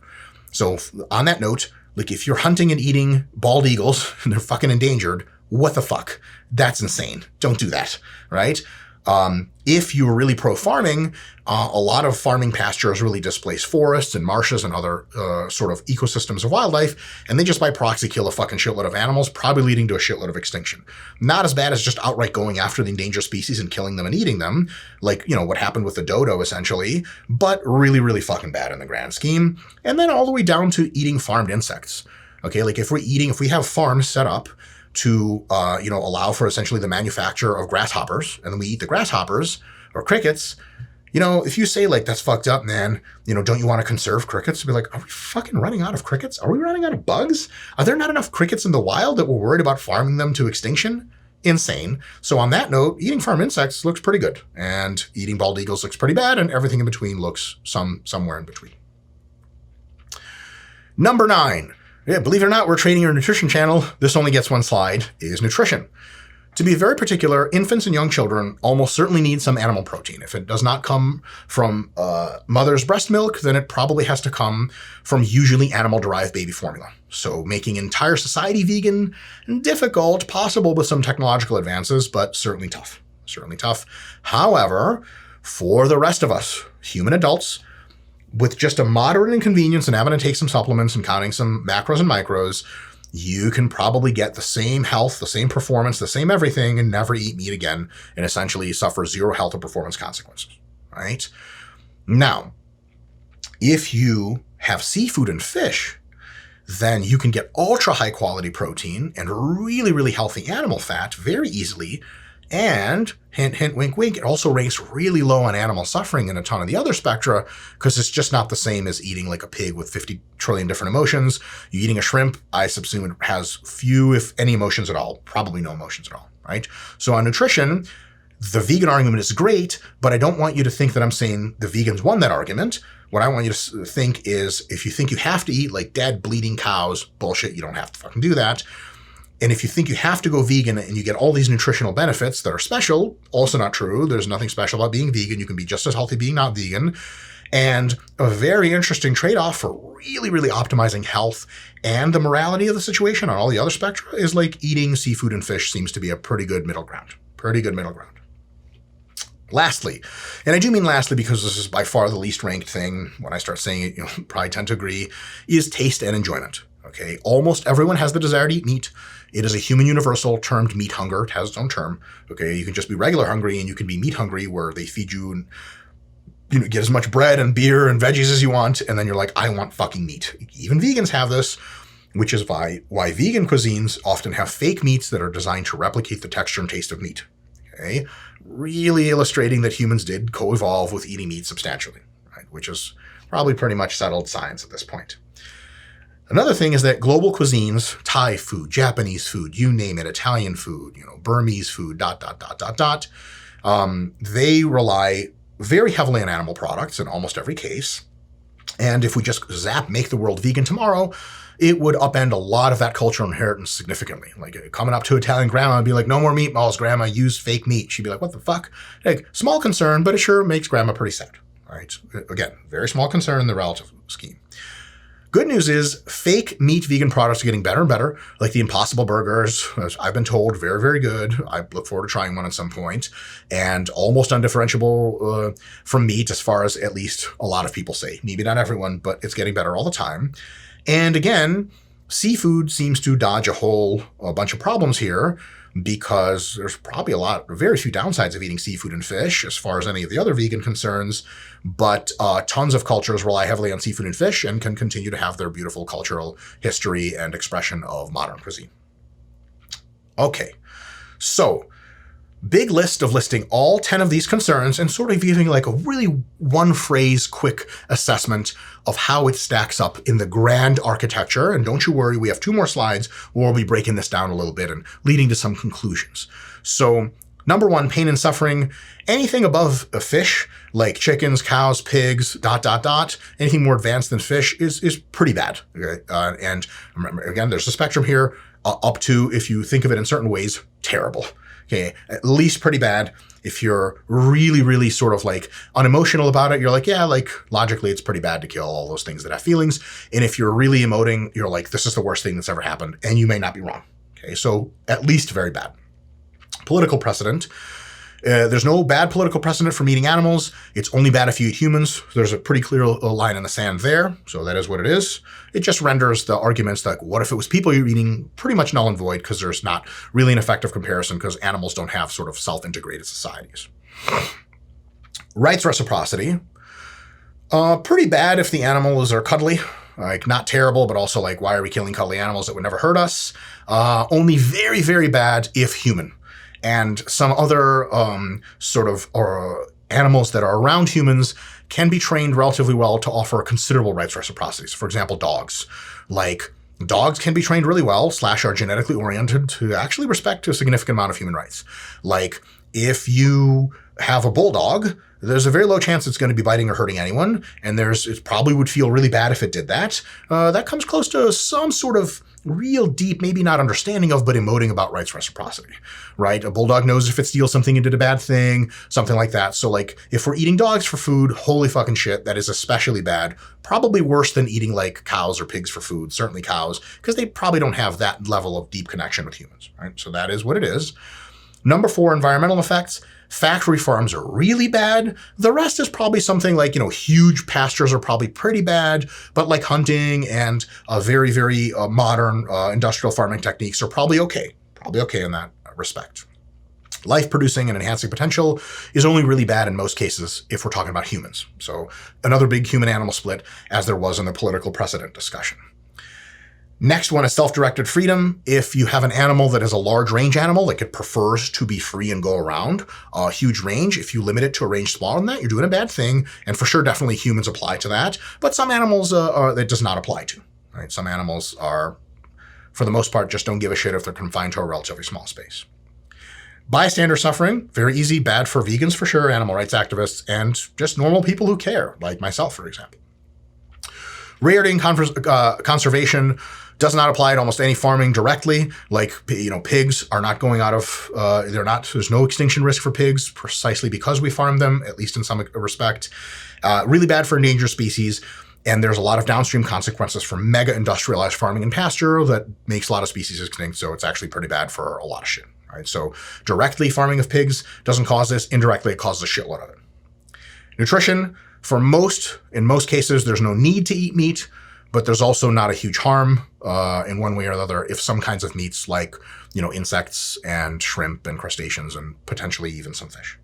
So on that note, like if you're hunting and eating bald eagles and they're fucking endangered, what the fuck? That's insane. Don't do that, right? If you were really pro-farming, a lot of farming pastures really displace forests and marshes and other sort of ecosystems of wildlife, and they just by proxy kill a fucking shitload of animals, probably leading to a shitload of extinction. Not as bad as just outright going after the endangered species and killing them and eating them, like, you know, what happened with the dodo, essentially, but really, really fucking bad in the grand scheme. And then all the way down to eating farmed insects. Okay, like if we have farms set up to, allow for essentially the manufacture of grasshoppers, and then we eat the grasshoppers or crickets, you know, if you say like, that's fucked up, man, you know, don't you want to conserve crickets? To be like, are we fucking running out of crickets? Are we running out of bugs? Are there not enough crickets in the wild that we're worried about farming them to extinction? Insane. So on that note, eating farm insects looks pretty good, and eating bald eagles looks pretty bad, and everything in between looks somewhere in between. Number 9. Yeah, believe it or not, we're training your nutrition channel. This only gets one slide, is nutrition. To be very particular, infants and young children almost certainly need some animal protein. If it does not come from mother's breast milk, then it probably has to come from usually animal-derived baby formula. So making entire society vegan, difficult, possible with some technological advances, but certainly tough. Certainly tough. However, for the rest of us, human adults, with just a moderate inconvenience and having to take some supplements and counting some macros and micros, you can probably get the same health, the same performance, the same everything, and never eat meat again, and essentially suffer zero health or performance consequences, right? Now, if you have seafood and fish, then you can get ultra high quality protein and really, really healthy animal fat very easily. And hint, hint, wink, wink, it also ranks really low on animal suffering in a ton of the other spectra, because it's just not the same as eating like a pig with 50 trillion different emotions. You eating a shrimp, I subsume it has few, if any, emotions at all, probably no emotions at all, right? So on nutrition, the vegan argument is great, but I don't want you to think that I'm saying the vegans won that argument. What I want you to think is, if you think you have to eat like dead, bleeding cows, bullshit, you don't have to fucking do that. And if you think you have to go vegan and you get all these nutritional benefits that are special, also not true. There's nothing special about being vegan. You can be just as healthy being not vegan. And a very interesting trade-off for really, really optimizing health and the morality of the situation on all the other spectra is like eating seafood and fish seems to be a pretty good middle ground. Pretty good middle ground. Lastly, and I do mean lastly because this is by far the least ranked thing, when I start saying it, you'll probably tend to agree, is taste and enjoyment. Okay, almost everyone has the desire to eat meat. It is a human universal termed meat hunger. It has its own term. Okay, you can just be regular hungry, and you can be meat hungry, where they feed you and get as much bread and beer and veggies as you want, and then you're like, I want fucking meat. Even vegans have this, which is why vegan cuisines often have fake meats that are designed to replicate the texture and taste of meat. Okay, really illustrating that humans did co-evolve with eating meat substantially, right? Which is probably pretty much settled science at this point. Another thing is that global cuisines, Thai food, Japanese food, you name it, Italian food, Burmese food, they rely very heavily on animal products in almost every case. And if we just make the world vegan tomorrow, it would upend a lot of that cultural inheritance significantly. Like coming up to Italian grandma and be like, no more meatballs, grandma, use fake meat. She'd be like, what the fuck? Like, small concern, but it sure makes grandma pretty sad, right? Again, very small concern in the relative scheme. Good news is fake meat vegan products are getting better and better, like the Impossible Burgers, as I've been told, very, very good. I look forward to trying one at some point, and almost undifferentiable from meat as far as at least a lot of people say. Maybe not everyone, but it's getting better all the time. And again, seafood seems to dodge a bunch of problems here, because there's probably very few downsides of eating seafood and fish as far as any of the other vegan concerns, but tons of cultures rely heavily on seafood and fish and can continue to have their beautiful cultural history and expression of modern cuisine. Okay, so big list of listing all 10 of these concerns and sort of giving like a really one-phrase quick assessment of how it stacks up in the grand architecture. And don't you worry, we have 2 more slides where we'll be breaking this down a little bit and leading to some conclusions. So number 1, pain and suffering. Anything above a fish, like chickens, cows, pigs, ... anything more advanced than fish is pretty bad. Okay? And remember, again, there's a spectrum here up to, if you think of it in certain ways, terrible. Okay, at least pretty bad. If you're really, really sort of like unemotional about it, you're like, yeah, like logically it's pretty bad to kill all those things that have feelings. And if you're really emoting, you're like, this is the worst thing that's ever happened. And you may not be wrong. Okay, so at least very bad. Political precedent. There's no bad political precedent for eating animals. It's only bad if you eat humans. There's a pretty clear line in the sand there. So that is what it is. It just renders the arguments like, what if it was people you're eating, pretty much null and void, because there's not really an effective comparison because animals don't have sort of self-integrated societies. Rights reciprocity. Pretty bad if the animals are cuddly. Like, not terrible, but also like, why are we killing cuddly animals that would never hurt us? Only very, very bad if human. And some other sort of animals that are around humans can be trained relatively well to offer considerable rights reciprocities. For example, dogs. Like, dogs can be trained really well, / are genetically oriented to actually respect a significant amount of human rights. Like, if you have a bulldog, there's a very low chance it's going to be biting or hurting anyone, and it probably would feel really bad if it did that. That comes close to some sort of real deep, maybe not understanding of, but emoting about rights reciprocity, right? A bulldog knows if it steals something and did a bad thing, something like that. So like, if we're eating dogs for food, holy fucking shit, that is especially bad. Probably worse than eating like cows or pigs for food, certainly cows, because they probably don't have that level of deep connection with humans, right? So that is what it is. Number 4, environmental effects. Factory farms are really bad. The rest is probably something like, huge pastures are probably pretty bad, but like hunting and very, very modern industrial farming techniques are probably okay. Probably okay in that respect. Life producing and enhancing potential is only really bad in most cases if we're talking about humans. So another big human-animal split, as there was in the political precedent discussion. Next one is self-directed freedom. If you have an animal that is a large range animal, like it prefers to be free and go around a huge range, if you limit it to a range smaller than that, you're doing a bad thing. And for sure, definitely humans apply to that. But some animals that does not apply to. Right? Some animals are, for the most part, just don't give a shit if they're confined to a relatively small space. Bystander suffering, very easy, bad for vegans for sure, animal rights activists, and just normal people who care, like myself, for example. Rarity and conservation does not apply to almost any farming directly. Like, pigs are not going out of, there's no extinction risk for pigs precisely because we farm them, at least in some respect. Really bad for endangered species. And there's a lot of downstream consequences for mega industrialized farming and pasture that makes a lot of species extinct. So it's actually pretty bad for a lot of shit, right? So directly farming of pigs doesn't cause this. Indirectly, it causes a shitload of it. Nutrition, in most cases, there's no need to eat meat, but there's also not a huge harm in one way or the other if some kinds of meats like, insects and shrimp and crustaceans and potentially even some fish.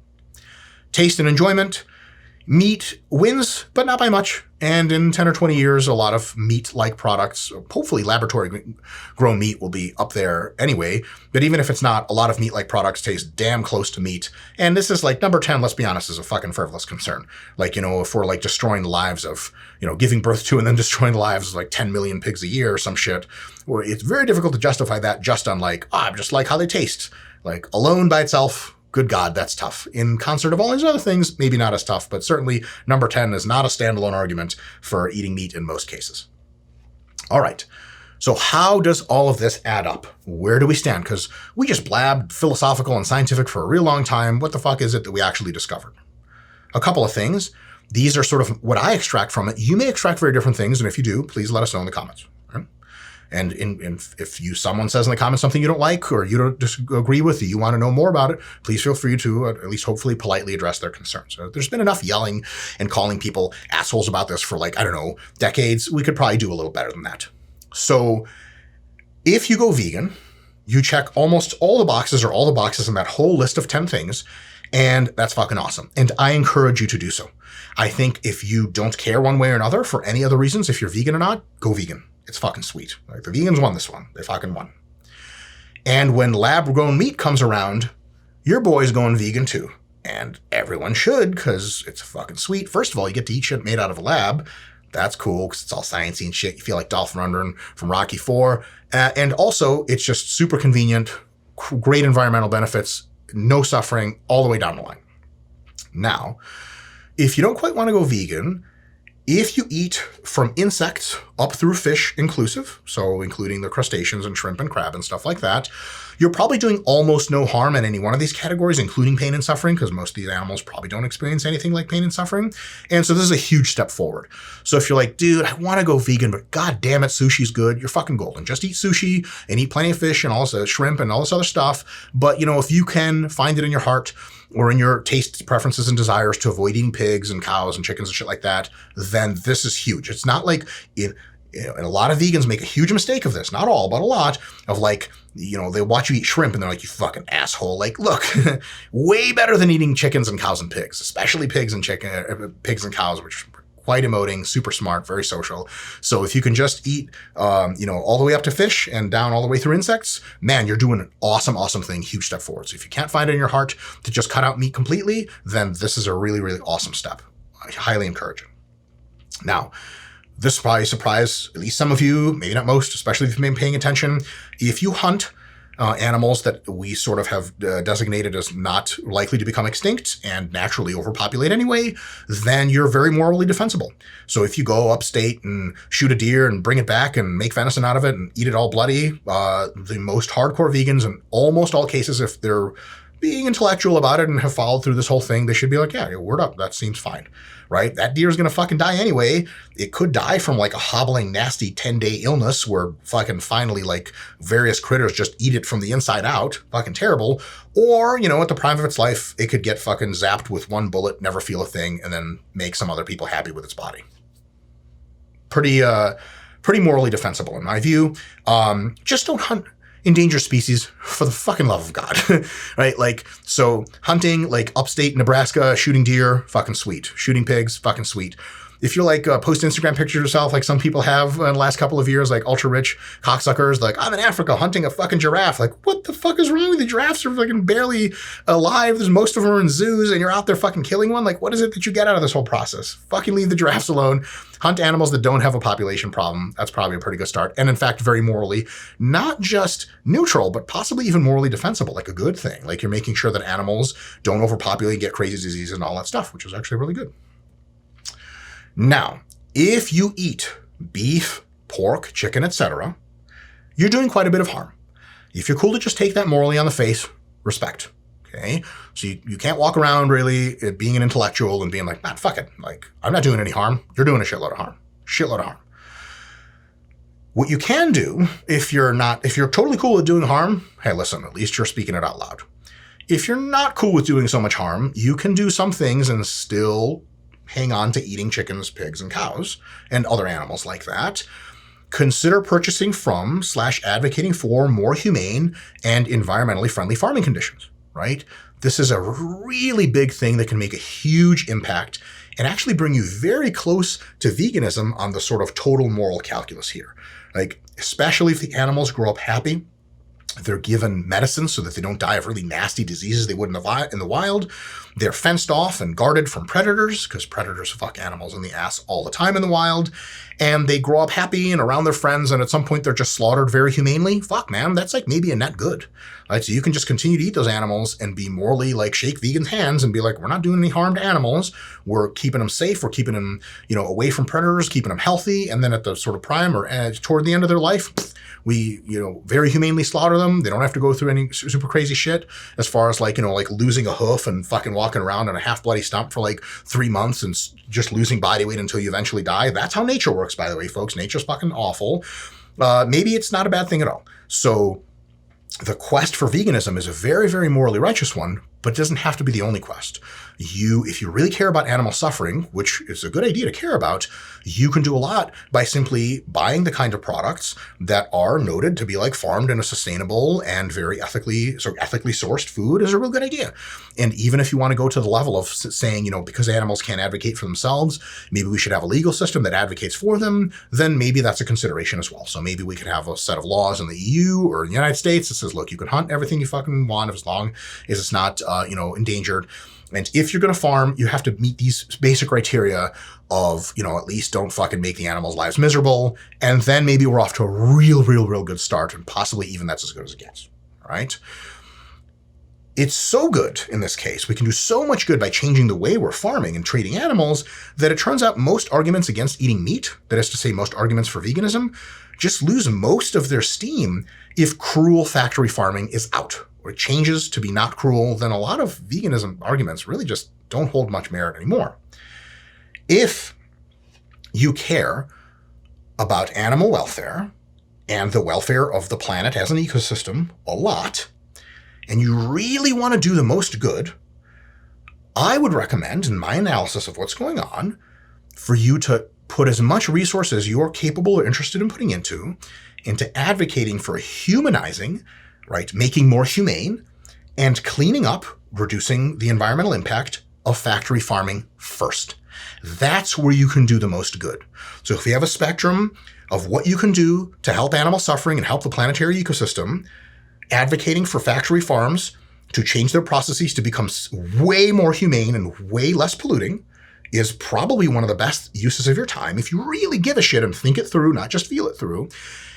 Taste and enjoyment. Meat wins, but not by much. And in 10 or 20 years, a lot of meat-like products, hopefully laboratory-grown meat will be up there anyway. But even if it's not, a lot of meat-like products taste damn close to meat. And this is like number 10, let's be honest, is a fucking frivolous concern. Like, if we're like destroying the lives of, giving birth to and then destroying the lives of like 10 million pigs a year or some shit, well, it's very difficult to justify that just on like, I just like how they taste. Like, alone by itself, good God, that's tough. In concert of all these other things, maybe not as tough, but certainly number 10 is not a standalone argument for eating meat in most cases. All right. So how does all of this add up? Where do we stand? Because we just blabbed philosophical and scientific for a real long time. What the fuck is it that we actually discovered? A couple of things. These are sort of what I extract from it. You may extract very different things, and if you do, please let us know in the comments. And if someone says in the comments something you don't like or you don't disagree with, you want to know more about it, please feel free to at least hopefully politely address their concerns. There's been enough yelling and calling people assholes about this for decades. We could probably do a little better than that. So if you go vegan, you check almost all the boxes or all the boxes in that whole list of 10 things, and that's fucking awesome. And I encourage you to do so. I think if you don't care one way or another for any other reasons, if you're vegan or not, go vegan. It's fucking sweet. Like, the vegans won this one. They fucking won. And when lab-grown meat comes around, your boy's going vegan too. And everyone should, because it's fucking sweet. First of all, you get to eat shit made out of a lab. That's cool, because it's all sciencey and shit. You feel like Dolph Lundgren from Rocky IV. And also, it's just super convenient, great environmental benefits, no suffering, all the way down the line. Now, if you don't quite want to go vegan, if you eat from insects up through fish inclusive, so including the crustaceans and shrimp and crab and stuff like that, you're probably doing almost no harm in any one of these categories, including pain and suffering, because most of these animals probably don't experience anything like pain and suffering. And so this is a huge step forward. So if you're like, dude, I want to go vegan, but god damn it, sushi's good, you're fucking golden. Just eat sushi and eat plenty of fish and also shrimp and all this other stuff. But, if you can find it in your heart or in your taste preferences and desires to avoid eating pigs and cows and chickens and shit like that, then this is huge. It's not like and a lot of vegans make a huge mistake of this, not all, but a lot, of like, they watch you eat shrimp and they're like, you fucking asshole. Like, look, way better than eating chickens and cows and pigs, especially pigs and cows, which are quite emoting, super smart, very social. So if you can just eat, all the way up to fish and down all the way through insects, man, you're doing an awesome, awesome thing, huge step forward. So if you can't find it in your heart to just cut out meat completely, then this is a really, really awesome step. I highly encourage it. Now, this will probably surprise at least some of you, maybe not most, especially if you've been paying attention. If you hunt animals that we sort of have designated as not likely to become extinct and naturally overpopulate anyway, then you're very morally defensible. So if you go upstate and shoot a deer and bring it back and make venison out of it and eat it all bloody, the most hardcore vegans in almost all cases, if they're being intellectual about it and have followed through this whole thing, they should be like, yeah, word up, that seems fine, right? That deer is going to fucking die anyway. It could die from like a hobbling, nasty 10-day illness where fucking finally like various critters just eat it from the inside out. Fucking terrible. Or, at the prime of its life, it could get fucking zapped with one bullet, never feel a thing, and then make some other people happy with its body. Pretty morally defensible in my view. Just don't hunt endangered species for the fucking love of God, right? Like, so hunting, like upstate Nebraska, shooting deer, fucking sweet. Shooting pigs, fucking sweet. If you're like post Instagram pictures of yourself, like some people have in the last couple of years, like ultra rich cocksuckers, like I'm in Africa hunting a fucking giraffe. Like, what the fuck is wrong with the giraffes? Are fucking barely alive. There's most of them are in zoos and you're out there fucking killing one. Like, what is it that you get out of this whole process? Fucking leave the giraffes alone. Hunt animals that don't have a population problem. That's probably a pretty good start. And in fact, very morally, not just neutral, but possibly even morally defensible, like a good thing. Like you're making sure that animals don't overpopulate, get crazy diseases and all that stuff, which is actually really good. Now, if you eat beef, pork, chicken, etc., you're doing quite a bit of harm. If you're cool to just take that morally on the face, respect. Okay? So you can't walk around really being an intellectual and being like, man, fuck it. Like, I'm not doing any harm. You're doing a shitload of harm. Shitload of harm. What you can do, if you're totally cool with doing harm, hey, listen, at least you're speaking it out loud. If you're not cool with doing so much harm, you can do some things and still hang on to eating chickens, pigs, and cows, and other animals like that. Consider purchasing from / advocating for more humane and environmentally friendly farming conditions, right? This is a really big thing that can make a huge impact and actually bring you very close to veganism on the sort of total moral calculus here. Like, especially if the animals grow up happy, they're given medicine so that they don't die of really nasty diseases they would in the wild. They're fenced off and guarded from predators, because predators fuck animals in the ass all the time in the wild. And they grow up happy and around their friends, and at some point they're just slaughtered very humanely. Fuck, man, that's like maybe a net good. Right? So you can just continue to eat those animals and be morally like shake vegans' hands and be like, we're not doing any harm to animals. We're keeping them safe. We're keeping them, away from predators, keeping them healthy. And then at the sort of prime or toward the end of their life, we, very humanely slaughter them. They don't have to go through any super crazy shit as far as like losing a hoof and fucking walking around on a half bloody stump for like 3 months and just losing body weight until you eventually die. That's how nature works, by the way, folks. Nature's fucking awful. Maybe it's not a bad thing at all. So the quest for veganism is a very, very morally righteous one, but it doesn't have to be the only quest. If you really care about animal suffering, which is a good idea to care about, you can do a lot by simply buying the kind of products that are noted to be like farmed in a sustainable and very ethically sourced food is a real good idea. And even if you want to go to the level of saying, because animals can't advocate for themselves, maybe we should have a legal system that advocates for them, then maybe that's a consideration as well. So maybe we could have a set of laws in the EU or in the United States that says, look, you can hunt everything you fucking want as long as it's not, endangered. And if you're going to farm, you have to meet these basic criteria of, at least don't fucking make the animals' lives miserable. And then maybe we're off to a real good start. And possibly even that's as good as it gets. All right. It's so good in this case. We can do so much good by changing the way we're farming and treating animals that it turns out most arguments against eating meat, that is to say most arguments for veganism, just lose most of their steam if cruel factory farming is out. Or it changes to be not cruel, then a lot of veganism arguments really just don't hold much merit anymore. If you care about animal welfare and the welfare of the planet as an ecosystem a lot, and you really want to do the most good, I would recommend, in my analysis of what's going on, for you to put as much resource as you're capable or interested in putting into advocating for humanizing, right, making more humane, and cleaning up, reducing the environmental impact of factory farming first. That's where you can do the most good. So if you have a spectrum of what you can do to help animal suffering and help the planetary ecosystem, advocating for factory farms to change their processes to become way more humane and way less polluting is probably one of the best uses of your time if you really give a shit and think it through, not just feel it through.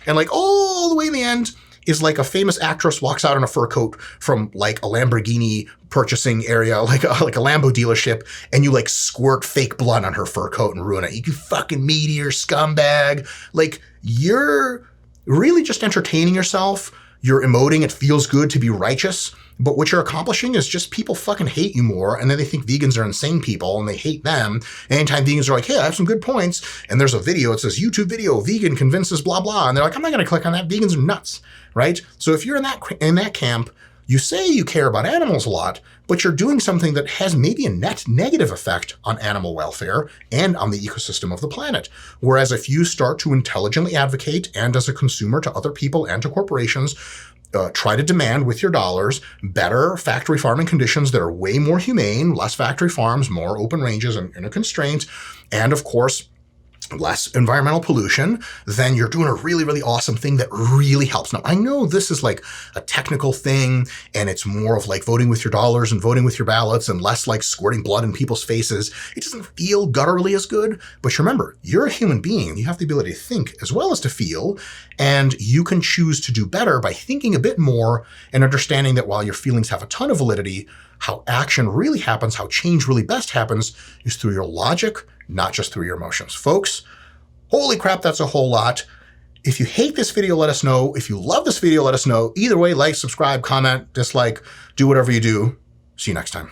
And like all the way in the end is like a famous actress walks out in a fur coat from like a Lamborghini purchasing area, like a Lambo dealership, and you like squirt fake blood on her fur coat and ruin it. You fucking meteor scumbag. Like you're really just entertaining yourself. You're emoting. It feels good to be righteous. But what you're accomplishing is just people fucking hate you more. And then they think vegans are insane people and they hate them. And anytime vegans are like, hey, I have some good points. And there's a video, it says YouTube video, vegan convinces blah, blah. And they're like, I'm not going to click on that. Vegans are nuts, right? So if you're in that camp, you say you care about animals a lot, but you're doing something that has maybe a net negative effect on animal welfare and on the ecosystem of the planet. Whereas if you start to intelligently advocate and as a consumer to other people and to corporations, try to demand with your dollars better factory farming conditions that are way more humane, less factory farms, more open ranges and a constraint, and of course, less environmental pollution, then you're doing a really awesome thing that really helps. Now, I know this is like a technical thing and it's more of like voting with your dollars and voting with your ballots and less like squirting blood in people's faces. It doesn't feel gutturally as good, but remember, you're a human being. You have the ability to think as well as to feel, and you can choose to do better by thinking a bit more and understanding that while your feelings have a ton of validity, how action really happens, how change really best happens is through your logic, not just through your emotions. Folks, holy crap, that's a whole lot. If you hate this video, let us know. If you love this video, let us know. Either way, like, subscribe, comment, dislike, do whatever you do. See you next time.